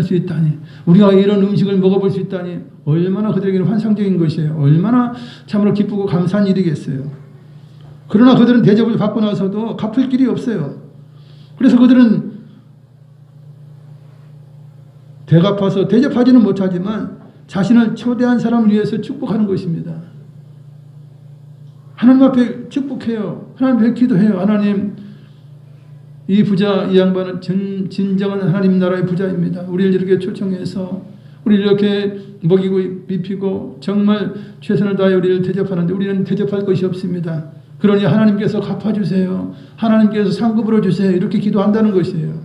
수 있다니, 우리가 이런 음식을 먹어볼 수 있다니 얼마나 그들에게는 환상적인 것이에요. 얼마나 참으로 기쁘고 감사한 일이겠어요. 그러나 그들은 대접을 받고 나서도 갚을 길이 없어요. 그래서 그들은 대갚아서 대접하지는 못하지만 자신을 초대한 사람을 위해서 축복하는 것입니다. 하나님 앞에 축복해요. 하나님 앞에 기도해요. 하나님, 이 부자, 이 양반은 진정한 하나님 나라의 부자입니다. 우리를 이렇게 초청해서 우리를 이렇게 먹이고 입히고 정말 최선을 다해 우리를 대접하는데 우리는 대접할 것이 없습니다. 그러니 하나님께서 갚아주세요. 하나님께서 상급으로 주세요. 이렇게 기도한다는 것이에요.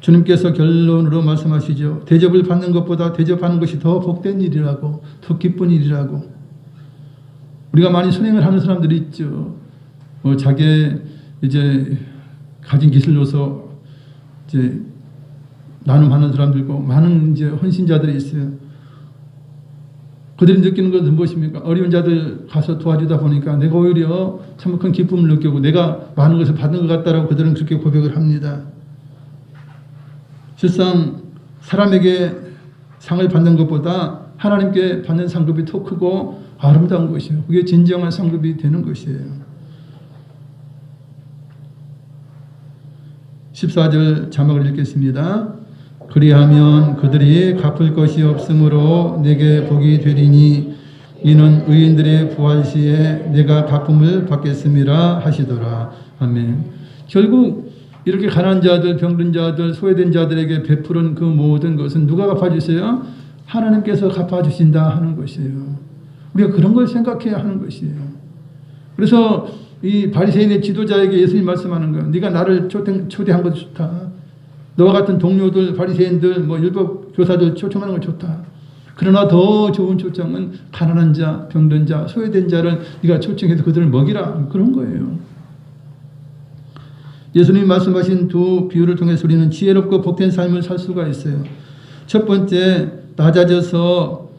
주님께서 결론으로 말씀하시죠. 대접을 받는 것보다 대접하는 것이 더 복된 일이라고, 더 기쁜 일이라고. 우리가 많이 선행을 하는 사람들이 있죠. 자기 이제 가진 기술로서 이제 나눔하는 사람들고 많은 이제 헌신자들이 있어요. 그들이 느끼는 것은 무엇입니까? 어려운 자들 가서 도와주다 보니까 내가 오히려 참 큰 기쁨을 느끼고 내가 많은 것을 받은 것 같다라고 그들은 그렇게 고백을 합니다. 실상 사람에게 상을 받는 것보다 하나님께 받는 상급이 더 크고 아름다운 것이에요. 그게 진정한 상급이 되는 것이에요. 14절 자막을 읽겠습니다. 그리하면 그들이 갚을 것이 없으므로 내게 복이 되리니 이는 의인들의 부활 시에 내가 갚음을 받겠음이라 하시더라. 아멘. 결국 이렇게 가난한 자들, 병든 자들, 소외된 자들에게 베푸는 그 모든 것은 누가 갚아주세요? 하나님께서 갚아주신다 하는 것이에요. 우리가 그런 걸 생각해야 하는 것이에요. 그래서 이 바리새인의 지도자에게 예수님 말씀하는 거예요. 네가 나를 초대한 것도 좋다. 너와 같은 동료들, 바리새인들, 율법 교사들 초청하는 건 좋다. 그러나 더 좋은 초청은 가난한 자, 병든 자, 소외된 자를 네가 초청해서 그들을 먹이라. 그런 거예요. 예수님이 말씀하신 두 비유를 통해서 우리는 지혜롭고 복된 삶을 살 수가 있어요. 첫 번째, 낮아져서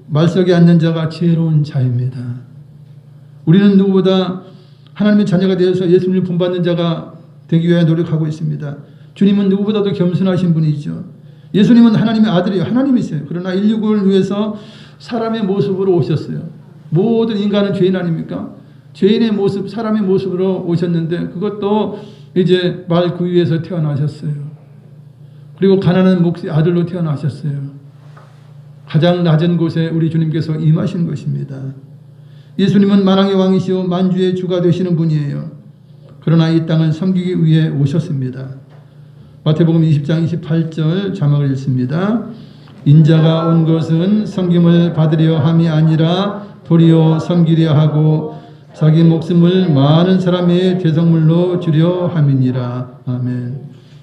말석에 앉는 자가 지혜로운 자입니다. 우리는 누구보다 하나님의 자녀가 되어서 예수님을 본받는 자가 되기 위해 노력하고 있습니다. 주님은 누구보다도 겸손하신 분이죠. 예수님은 하나님의 아들이에요. 하나님이세요. 그러나 인류를 위해서 사람의 모습으로 오셨어요. 모든 인간은 죄인 아닙니까? 죄인의 모습, 사람의 모습으로 오셨는데 그것도 이제 말 그 위에서 태어나셨어요. 그리고 가난한 목수의 아들로 태어나셨어요. 가장 낮은 곳에 우리 주님께서 임하신 것입니다. 예수님은 만왕의 왕이시오 만주의 주가 되시는 분이에요. 그러나 이 땅을 섬기기 위해 오셨습니다. 마태복음 20장 28절 자막을 읽습니다. 인자가 온 것은 섬김을 받으려 함이 아니라 도리어 섬기려 하고 자기 목숨을 많은 사람의 대성물로 주려 함이니라. 아멘.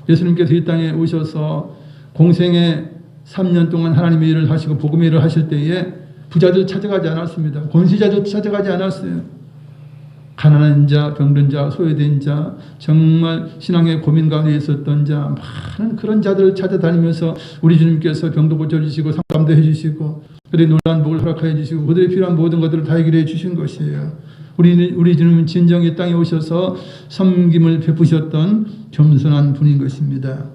예수님께서 이 땅에 오셔서 공생의 3년 동안 하나님의 일을 하시고 복음의 일을 하실 때에 부자들 찾아가지 않았습니다. 권세자들 찾아가지 않았어요. 가난한 자, 병든 자, 소외된 자, 정말 신앙의 고민 가운데 있었던 자, 많은 그런 자들을 찾아다니면서 우리 주님께서 병도 고쳐주시고 상담도 해주시고 그들의 놀라운 복을 허락하여 주시고 그들의 필요한 모든 것들을 다 해결해 주신 것이에요. 우리 주님은 진정의 땅에 오셔서 섬김을 베푸셨던 겸손한 분인 것입니다.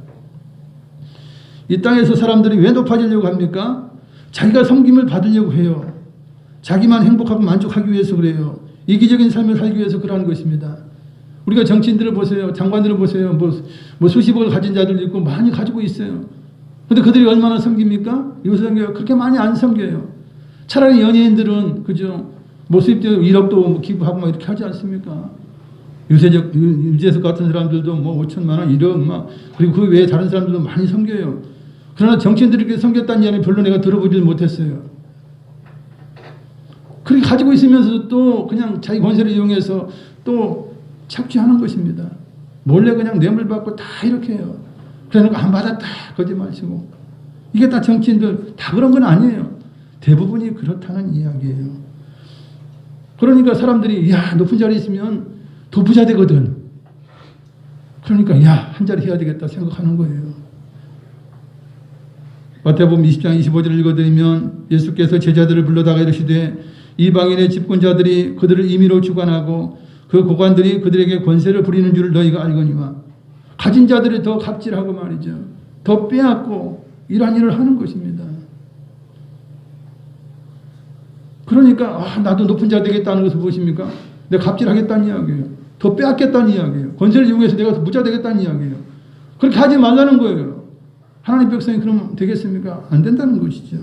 이 땅에서 사람들이 왜 높아지려고 합니까? 자기가 섬김을 받으려고 해요. 자기만 행복하고 만족하기 위해서 그래요. 이기적인 삶을 살기 위해서 그러는 것입니다. 우리가 정치인들을 보세요. 장관들을 보세요. 뭐 수십억을 가진 자들도 있고 많이 가지고 있어요. 그런데 그들이 얼마나 섬깁니까? 요새 그렇게 많이 안 섬겨요. 차라리 연예인들은 그죠? 수입되어 1억도 기부하고 이렇게 하지 않습니까? 유재석 같은 사람들도 5천만 원, 1억 그리고 그 외에 다른 사람들도 많이 섬겨요. 그러나 정치인들이 이렇게 섬겼다는 이야기는 별로 내가 들어보지를 못했어요. 그렇게 가지고 있으면서도 또 그냥 자기 권세를 이용해서 또 착취하는 것입니다. 몰래 그냥 뇌물 받고 다 이렇게 해요. 그래놓고 안 받았다 거짓말치고. 이게 다 정치인들 다 그런 건 아니에요. 대부분이 그렇다는 이야기예요. 그러니까 사람들이 야 높은 자리에 있으면 더 부자 되거든. 그러니까 야 한 자리 해야 되겠다 생각하는 거예요. 마태복음 20장 25절을 읽어드리면 예수께서 제자들을 불러다가 이르시되 이방인의 집권자들이 그들을 임의로 주관하고 그 고관들이 그들에게 권세를 부리는 줄을 너희가 알거니와 가진 자들이 더 갑질하고 말이죠. 더 빼앗고 이러한 일을 하는 것입니다. 그러니까 나도 높은 자 되겠다는 것을 무엇입니까? 내가 갑질하겠다는 이야기예요. 더 빼앗겠다는 이야기예요. 권세를 이용해서 내가 더 부자 되겠다는 이야기예요. 그렇게 하지 말라는 거예요. 하나님 백성이 그러면 되겠습니까? 안 된다는 것이죠.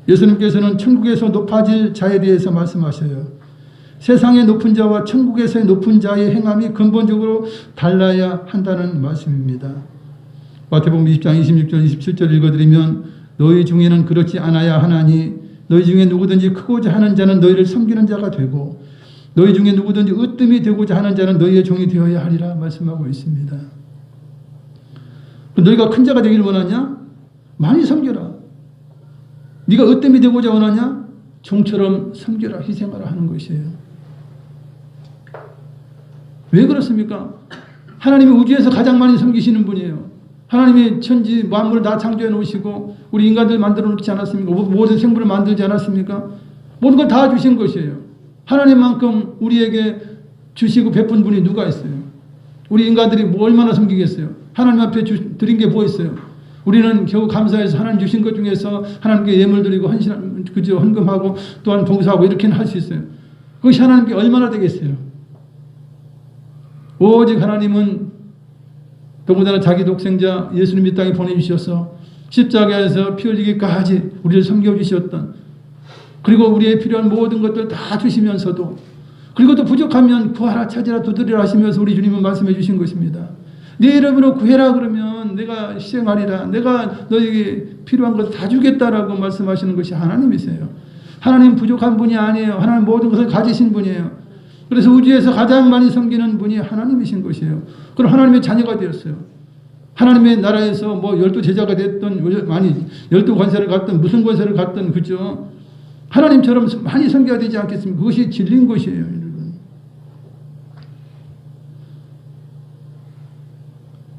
예수님께서는 천국에서 높아질 자에 대해서 말씀하셔요. 세상의 높은 자와 천국에서의 높은 자의 행함이 근본적으로 달라야 한다는 말씀입니다. 마태복음 20장 26절 27절 읽어드리면 너희 중에는 그렇지 않아야 하나니 너희 중에 누구든지 크고자 하는 자는 너희를 섬기는 자가 되고 너희 중에 누구든지 으뜸이 되고자 하는 자는 너희의 종이 되어야 하리라 말씀하고 있습니다. 너희가 큰 자가 되기를 원하냐? 많이 섬겨라. 네가 으뜸이 되고자 원하냐? 종처럼 섬겨라, 희생하라 하는 것이에요. 왜 그렇습니까? 하나님이 우주에서 가장 많이 섬기시는 분이에요. 하나님이 천지 만물을 다 창조해 놓으시고 우리 인간들 만들어 놓지 않았습니까? 모든 생물을 만들지 않았습니까? 모든 걸 다 주신 것이에요. 하나님만큼 우리에게 주시고 베푼 분이 누가 있어요? 우리 인간들이 얼마나 섬기겠어요? 하나님 앞에 드린 게 뭐 있어요? 우리는 겨우 감사해서 하나님 주신 것 중에서 하나님께 예물 드리고 헌금하고 또한 봉사하고 이렇게는 할 수 있어요. 그것이 하나님께 얼마나 되겠어요? 오직 하나님은 더군다나 자기 독생자 예수님 이 땅에 보내주셔서 십자가에서 피 흘리기까지 우리를 섬겨주셨던 그리고 우리의 필요한 모든 것들 다 주시면서도 그리고 또 부족하면 구하라 찾으라 두드리라 하시면서 우리 주님은 말씀해 주신 것입니다. 내 이름으로 구해라 그러면 내가 희생하리라. 내가 너에게 필요한 것 다 주겠다라고 말씀하시는 것이 하나님이세요. 하나님 부족한 분이 아니에요. 하나님 모든 것을 가지신 분이에요. 그래서 우주에서 가장 많이 섬기는 분이 하나님이신 것이에요. 그럼 하나님의 자녀가 되었어요. 하나님의 나라에서 뭐 12제자가 됐던 12권세를 갖든 무슨 권세를 갖든 그죠? 하나님처럼 많이 섬겨야 되지 않겠습니까? 그것이 진리인 것이에요. 여러분.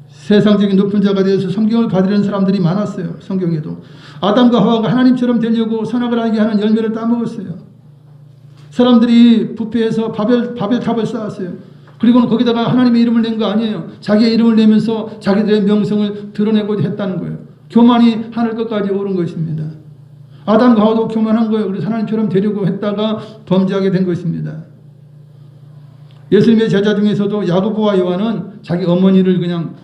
세상적인 높은 자가 되어서 성경을 받으려는 사람들이 많았어요. 성경에도. 아담과 하와가 하나님처럼 되려고 선악을 알게 하는 열매를 따먹었어요. 사람들이 부패해서 바벨탑을 쌓았어요. 그리고는 거기다가 하나님의 이름을 낸 거 아니에요. 자기의 이름을 내면서 자기들의 명성을 드러내고자 했다는 거예요. 교만이 하늘 끝까지 오른 것입니다. 아담과 하와도 교만한 거예요. 그래서 하나님처럼 되려고 했다가 범죄하게 된 것입니다. 예수님의 제자 중에서도 야고보와 요한은 자기 어머니를 그냥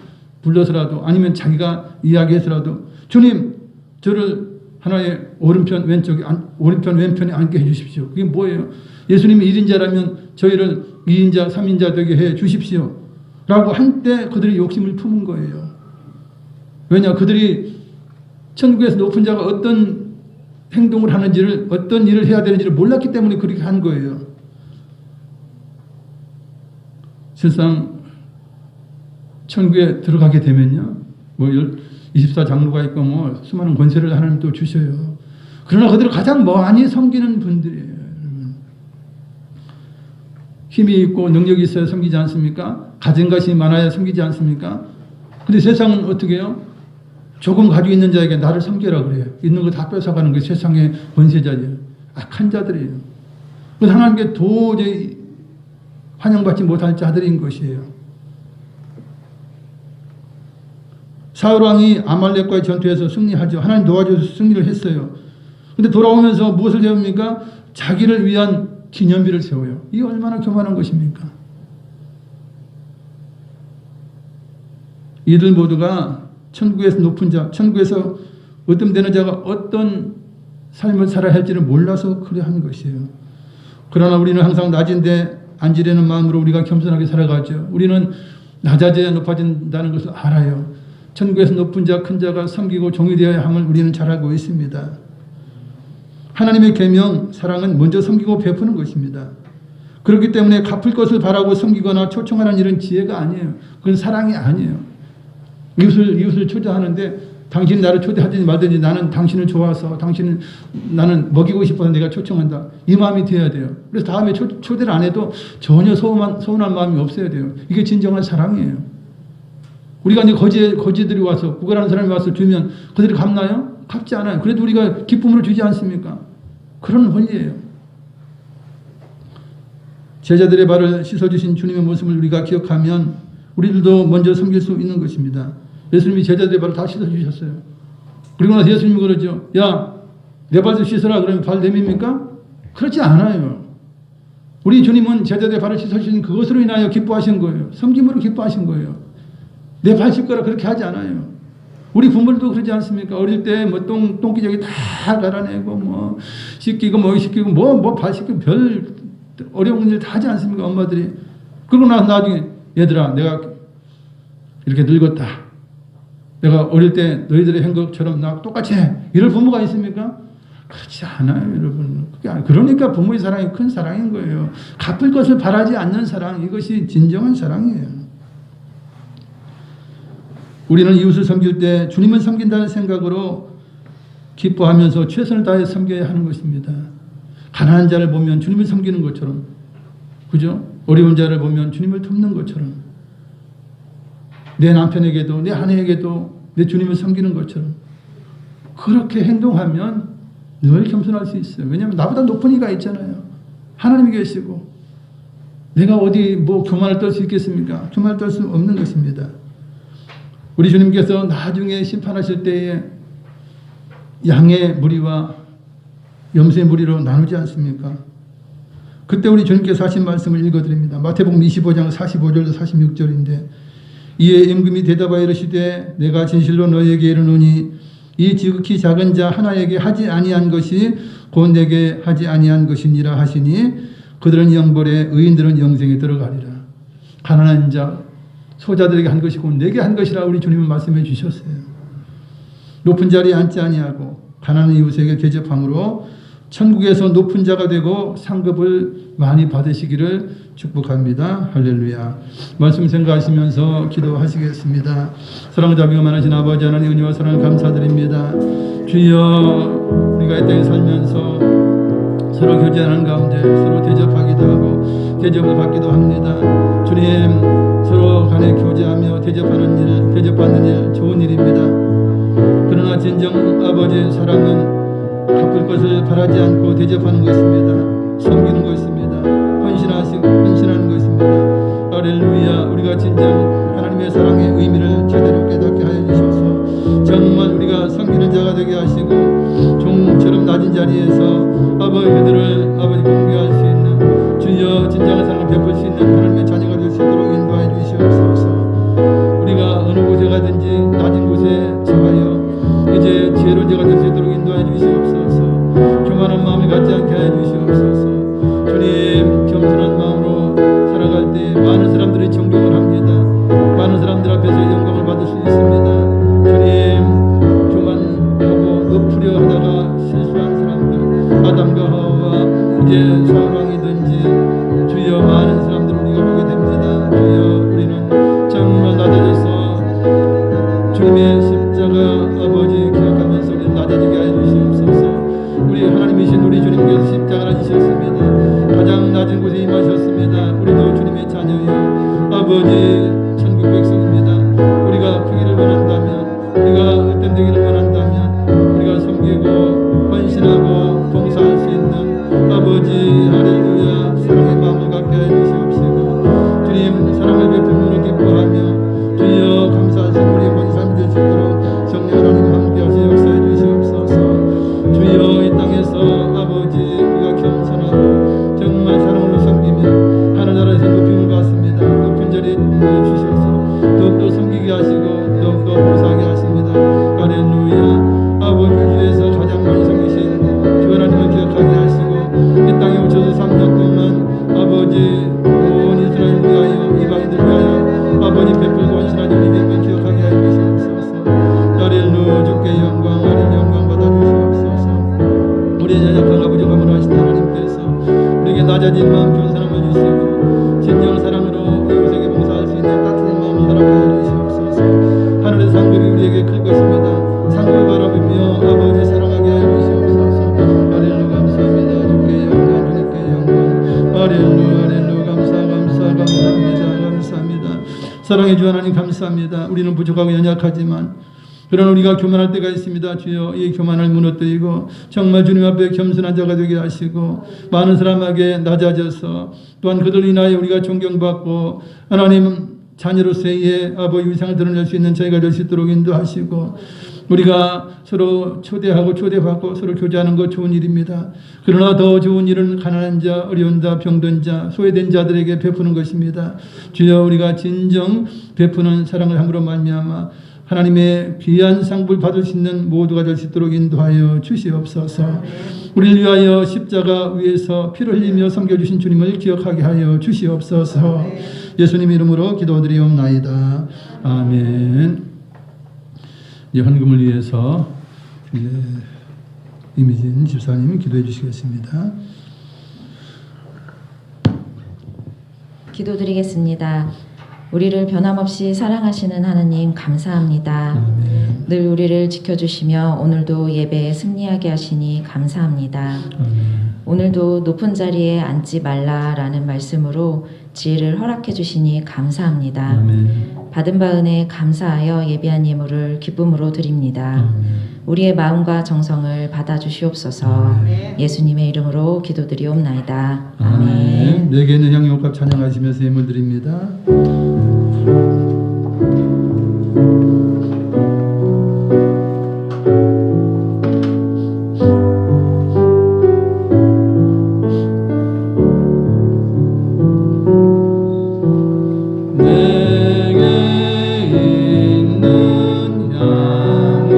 불러서라도 아니면 자기가 이야기해서라도 주님 저를 하나의 오른편 왼편에 앉게 해주십시오. 그게 뭐예요? 예수님이 1인자라면 저희를 2인자 3인자 되게 해 주십시오 라고 한때 그들이 욕심을 품은 거예요. 왜냐? 그들이 천국에서 높은 자가 어떤 행동을 하는지를 어떤 일을 해야 되는지를 몰랐기 때문에 그렇게 한 거예요. 실상 천국에 들어가게 되면요, 뭐 24장로가 있고 뭐 수많은 권세를 하나님 또 주셔요. 그러나 그들을 가장 많이 섬기는 분들이에요. 힘이 있고 능력이 있어야 섬기지 않습니까? 가진 것이 많아야 섬기지 않습니까? 근데 세상은 어떻게 해요? 조금 가지고 있는 자에게 나를 섬기라 그래요. 있는 거 다 뺏어가는 게 세상의 권세자예요. 악한 자들이에요. 그래서 하나님께 도저히 환영받지 못할 자들인 것이에요. 사울왕이 아말렉과의 전투에서 승리하죠. 하나님 도와줘서 승리를 했어요. 근데 돌아오면서 무엇을 세웁니까? 자기를 위한 기념비를 세워요. 이게 얼마나 교만한 것입니까? 이들 모두가 천국에서 높은 자, 천국에서 어뜸되는 자가 어떤 삶을 살아야 할지를 몰라서 그래 한 것이에요. 그러나 우리는 항상 낮은데 앉으려는 마음으로 우리가 겸손하게 살아가죠. 우리는 낮아져야 높아진다는 것을 알아요. 천국에서 높은 자, 큰 자가 섬기고 종이 되어야 함을 우리는 잘 알고 있습니다. 하나님의 계명, 사랑은 먼저 섬기고 베푸는 것입니다. 그렇기 때문에 갚을 것을 바라고 섬기거나 초청하는 일은 지혜가 아니에요. 그건 사랑이 아니에요. 이웃을 초대하는데 당신이 나를 초대하든지 말든지 나는 당신을 좋아서 나는 먹이고 싶어서 내가 초청한다. 이 마음이 되어야 돼요. 그래서 다음에 초대를 안 해도 전혀 서운한 마음이 없어야 돼요. 이게 진정한 사랑이에요. 우리가 이제 거지들이 와서 구걸하는 사람이 와서 주면 그들이 갚나요? 갚지 않아요. 그래도 우리가 기쁨으로 주지 않습니까? 그런 원리예요. 제자들의 발을 씻어주신 주님의 모습을 우리가 기억하면 우리들도 먼저 섬길 수 있는 것입니다. 예수님이 제자들의 발을 다 씻어주셨어요. 그리고 나서 예수님이 그러죠. 야, 내 발 좀 씻어라. 그러면 발 내밉니까? 그렇지 않아요. 우리 주님은 제자들의 발을 씻어주신 그것으로 인하여 기뻐하신 거예요. 섬김으로 기뻐하신 거예요. 내 발 씻거라 그렇게 하지 않아요. 우리 부모들도 그러지 않습니까? 어릴 때 뭐 똥기저귀 다 갈아내고 뭐 씻기고 뭐 씻기고 뭐 발 씻기고 별 어려운 일 다 하지 않습니까? 엄마들이. 그러고 나서 나중에 얘들아 내가 이렇게 늙었다. 내가 어릴 때 너희들이 한 것처럼 나 똑같이 해. 이럴 부모가 있습니까? 그렇지 않아요, 여러분. 그러니까 부모의 사랑이 큰 사랑인 거예요. 갚을 것을 바라지 않는 사랑, 이것이 진정한 사랑이에요. 우리는 이웃을 섬길 때 주님을 섬긴다는 생각으로 기뻐하면서 최선을 다해 섬겨야 하는 것입니다. 가난한 자를 보면 주님을 섬기는 것처럼, 그죠? 어려운 자를 보면 주님을 돕는 것처럼, 내 남편에게도 내 아내에게도 내 주님을 섬기는 것처럼 그렇게 행동하면 늘 겸손할 수 있어요. 왜냐하면 나보다 높은 이가 있잖아요. 하나님이 계시고 내가 어디 뭐 교만을 떨 수 있겠습니까? 교만을 떨 수 없는 것입니다. 우리 주님께서 나중에 심판하실 때에 양의 무리와 염소의 무리로 나누지 않습니까? 그때 우리 주님께서 하신 말씀을 읽어드립니다. 마태복음 25장 45절로 46절인데 이에 임금이 대답하여 이르시되 내가 진실로 너희에게 이르노니 이 지극히 작은 자 하나에게 하지 아니한 것이 곧 내게 하지 아니한 것이니라 하시니 그들은 영벌에 의인들은 영생에 들어가리라. 가난한 자 소자들에게 한 것이 곧 내게 한 것이라 우리 주님은 말씀해 주셨어요. 높은 자리에 앉지 아니하고 가난한 이웃에게 대접함으로 천국에서 높은 자가 되고 상급을 많이 받으시기를 축복합니다. 할렐루야. 말씀 생각하시면서 기도하시겠습니다. 사랑자비가 많으신 아버지 하나님 은혜와 사랑을 감사드립니다. 주여 우리가 이 땅에 살면서 서로 교제하는 가운데 서로 대접하기도 하고 대접을 받기도 합니다. 주님 서로 간에 교제하며 대접하는 일, 대접받는 일 좋은 일입니다. 그러나 진정 아버지의 사랑은 갚을 것을 바라지 않고 대접하는 것입니다. 섬기는 것입니다. 헌신하는 것입니다. 할렐루야. 우리가 진정 하나님의 사랑의 의미를 제대로 깨닫게 하여 주셔서 정말 우리가 섬기는 자가 되게 하시고 종처럼 낮은 자리에서 아버지들을 아버지 공개할 수 있는 주여 진정한 사랑을 베풀 수 있는 하나님의 자녀가 될 수 있도록 인도하여 주시옵소서. 우리가 어느 곳에 가든지 낮은 곳에 처하여 이제 지혜로운 자가 될 수 있도록 인도하여 주시옵소서. 교만한 마음을 갖지 않게 하여 주시옵소서. 주님 겸손한 마음으로 살아갈 때 많은 사람들이 존경을 합니다. 많은 사람들 앞에서 영광을 받을 수 있습니다. 주님 교만하고 높으려 하다가 실수한 사람들 아담과 하와와 이제 사울왕이든지 주여 많은 사람들을 우리가 보게 됩니다. 주여 우리는 정말 낮아져서 주님의 십자가 아버지 기억하면서 우리 낮아지게 하여 주시옵소서. 우리 하나님이신 우리 주님께서 십자가를 지셨습니다. 가장 낮은 곳에 임하셨습니다. 우리도 주님의 자녀요 아버지 천국 백성입니다. 우리가 크기를 원한다면 우리가 읒됨되기를 원한다면 우리가 섬기고 헌신하고 봉사할 수 있는 아버지 할렐루야 사랑의 마음을 갖게 하여 주시옵시고 주님 사랑을 베풀므로 기뻐하며 주여 감사하신 우리의 본 삶이 될 수 있도록 성령 하나님 함께하시 역사해 주시옵소서. 주여 이 땅에서 아버지 우리가 겸손하고 정말 사랑으로 섬기며 하늘나라에서 높임을 받습니다. 높은 자리에 주셔서 더욱더 섬기게 하시고 더욱더 봉사하게 하십니다. 할렐루야. 아버지 우주에서 가장 많이 섬기신 주 하나님을 기억하게 하시고 이 땅에 오셔서 3년 동안 아버지 온 이스라엘 위하여 이방인들 위하여 아버지 베풀고 헌신하는 우리 님을 기억하게 하여 주시옵소서. 할렐루야. 주께 영광 하늘 영광 받아 주시옵소서. 우리의 연약한 아버지 가문하신 하나님께서 우리에게 낮아진 마음 좋은 사랑을 주시고 진정 사랑으로 이웃에게 봉사할 수 있는 따뜻한 마음을 허락하여 주시옵소서. 하늘의 상급이 우리에게 클 것입니다. 상급을 바라보며 아버지 사랑하게 하여 주시옵소서. 할렐루야 감사합니다. 주께 영광 주님께 영광 할렐루야 할렐루야 감사합니다. 사랑해 주 하나님 감사합니다. 우리는 부족하고 연약하지만 그러나 우리가 교만할 때가 있습니다. 주여 이 교만을 무너뜨리고 정말 주님 앞에 겸손한 자가 되게 하시고 많은 사람에게 낮아져서 또한 그들로 인하여 우리가 존경받고 하나님 자녀로서의 아버지 위상을 드러낼 수 있는 저희가 될 수 있도록 인도하시고 우리가 서로 초대하고 초대받고 서로 교제하는 것 좋은 일입니다. 그러나 더 좋은 일은 가난한 자, 어려운 자, 병든 자, 소외된 자들에게 베푸는 것입니다. 주여 우리가 진정 베푸는 사랑을 함으로 말미암아 하나님의 귀한 상급을 받을 수 있는 모두가 될 수 있도록 인도하여 주시옵소서. 우리를 위하여 십자가 위에서 피를 흘리며 섬겨주신 주님을 기억하게 하여 주시옵소서. 예수님 이름으로 기도드리옵나이다. 아멘. 헌금을 위해서 이미진 집사님 기도해 주시겠습니다. 기도드리겠습니다. 우리를 변함없이 사랑하시는 하나님 감사합니다. 아멘. 늘 우리를 지켜주시며 오늘도 예배에 승리하게 하시니 감사합니다. 아멘. 오늘도 높은 자리에 앉지 말라라는 말씀으로 지혜를 허락해 주시니 감사합니다. 아멘. 받은 바 은혜 감사하여 예비한 예물을 기쁨으로 드립니다. 아멘. 우리의 마음과 정성을 받아주시옵소서. 아멘. 예수님의 이름으로 기도드리옵나이다. 아멘. 아멘. 내게 있는 향유옥합 찬양하시면서 예물 드립니다. 내게 있는 향유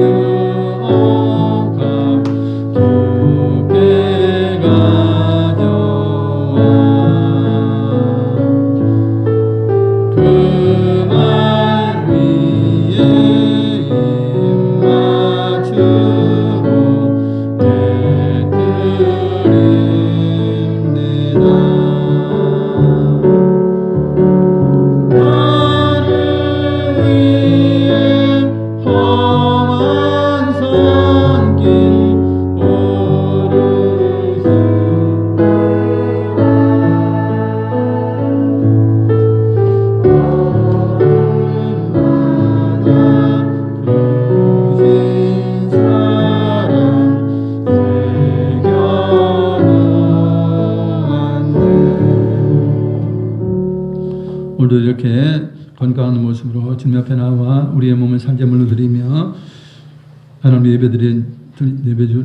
오늘도 이렇게 건강한 모습으로 주님 앞에 나와 우리의 몸을 산재물로 드리며 하나님 예배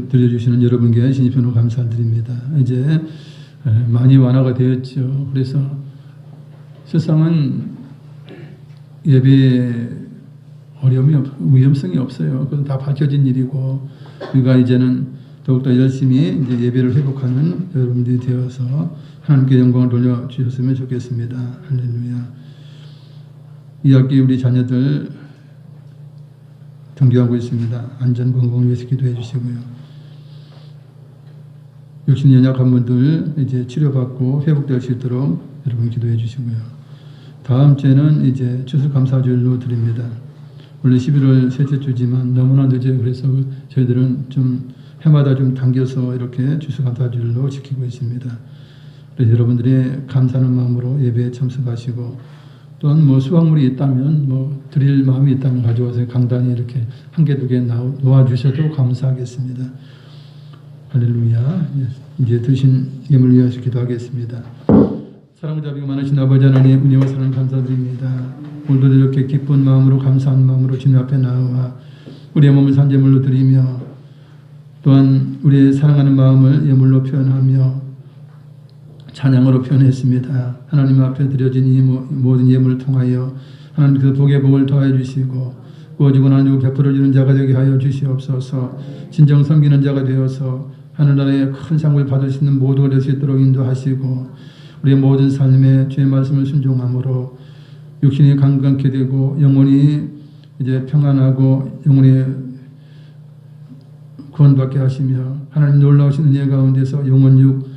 드려주시는 여러분께 진심으로 감사드립니다. 이제 많이 완화가 되었죠. 그래서 세상은 예배 위험성이 없어요. 그건 다 밝혀진 일이고 우리가 이제는 더욱더 열심히 이제 예배를 회복하는 여러분들이 되어서 하나님께 영광을 돌려주셨으면 좋겠습니다. 할렐루야. 이 학기 우리 자녀들 등교하고 있습니다. 안전건강을 위해서 기도해 주시고요. 육신 연약한 분들 이제 치료받고 회복될 수 있도록 여러분 기도해 주시고요. 다음 주에는 이제 추수감사주일로 드립니다. 원래 11월 셋째 주지만 너무나 늦어요. 그래서 저희들은 좀 해마다 좀 당겨서 이렇게 추수감사주일로 지키고 있습니다. 그래서 여러분들이 감사하는 마음으로 예배에 참석하시고 또한 뭐 수확물이 있다면 뭐 드릴 마음이 있다면 가져와서 강단에 이렇게 한 개 두 개 놓아주셔도 감사하겠습니다. 할렐루야. 이제 드신 예물 위하여 기도하겠습니다. 사랑자비가 많으신 아버지 하나님 은혜와 사랑 감사드립니다. 오늘도 이렇게 기쁜 마음으로 감사한 마음으로 주님 앞에 나와 우리의 몸을 산제물로 드리며 또한 우리의 사랑하는 마음을 예물로 표현하며 찬양으로 표현했습니다. 하나님 앞에 드려진 이 모든 예물을 통하여 하나님 그 복의 복을 더하여 주시고 구워지고 나누고 베풀어주는 자가 되게 하여 주시옵소서. 진정 섬기는 자가 되어서 하늘나라의 큰 상을 받을 수 있는 모두가 될 수 있도록 인도하시고 우리의 모든 삶에 주의 말씀을 순종함으로 육신이 강건케 되고 영혼이 이제 평안하고 영혼이 구원받게 하시며 하나님 놀라우신 은혜 가운데서 영혼육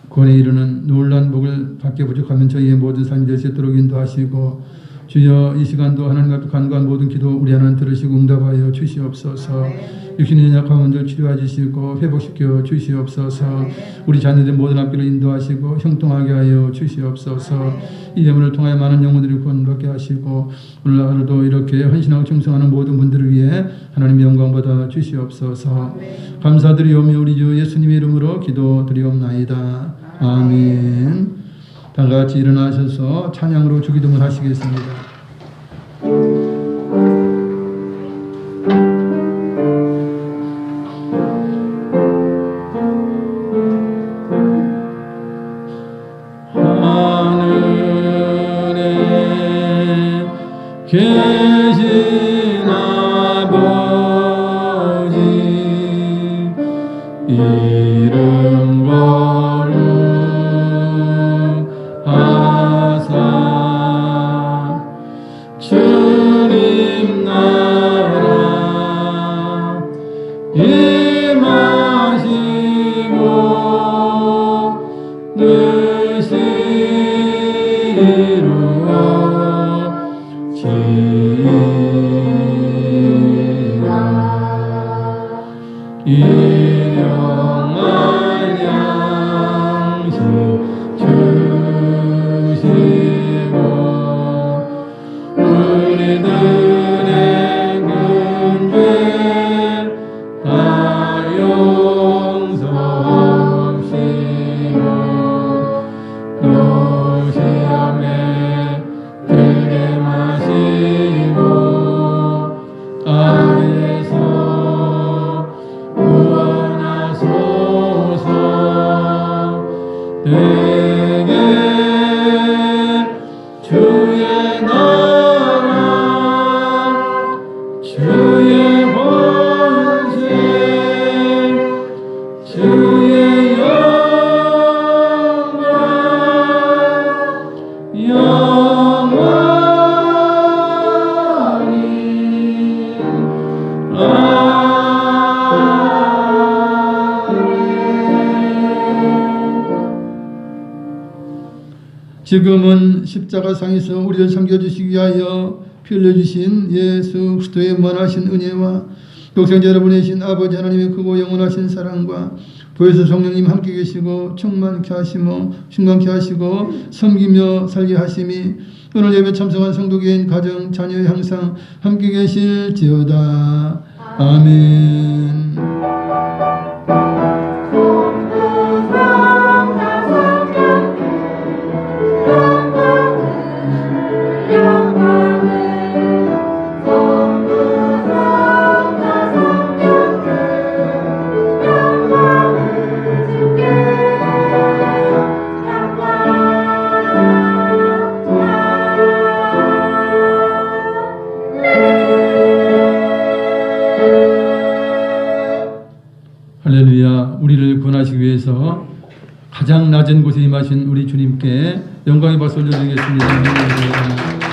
구원에 이르는 놀라운 복을 받게 부족하면 저희의 모든 삶이 될 수 있도록 인도하시고 주여 이 시간도 하나님 앞에 간구한 모든 기도 우리 하나님 들으시고 응답하여 주시옵소서. 육신의 연약한 분들 치료해 주시고 회복시켜 주시옵소서. 우리 자녀들 모든 앞길을 인도하시고 형통하게 하여 주시옵소서. 이 예물을 통하여 많은 영혼들이 구원받게 하시고 오늘 하루도 이렇게 헌신하고 충성하는 모든 분들을 위해 하나님의 영광 받아 주시옵소서. 감사드리오며 우리 주 예수님의 이름으로 기도드리옵나이다. 아멘. 다 같이 일어나셔서 찬양으로 주기도문 하시겠습니다. 하늘에 계신 아버지 이름 거룩하사 주님 나라 임하시고 뜻이 이루어지리라. 일용할 양식 주시고 우리들의 근죄 다 용서하시고 또 시험에 들게 마시고 악에서 구원하소서. 내게 주의 나라 주의 권세 주의 영광 영원히 지금은 십자가상에서 우리를 섬겨주시기 위하여 피 흘려주신 예수 그리스도의 무한하신 은혜와 독생자 여러분의 신 아버지 하나님의 크고 영원하신 사랑과 보혜사 성령님 함께 계시고 충만케 하시고 충만케 하시고 섬기며 살게 하심이 오늘 예배 참석한 성도 개인 가정 자녀에 항상 함께 계실지어다. 아멘. 성부 성자 성령 낮은 곳에 임하신 우리 주님께 영광의 박수 올려드리겠습니다.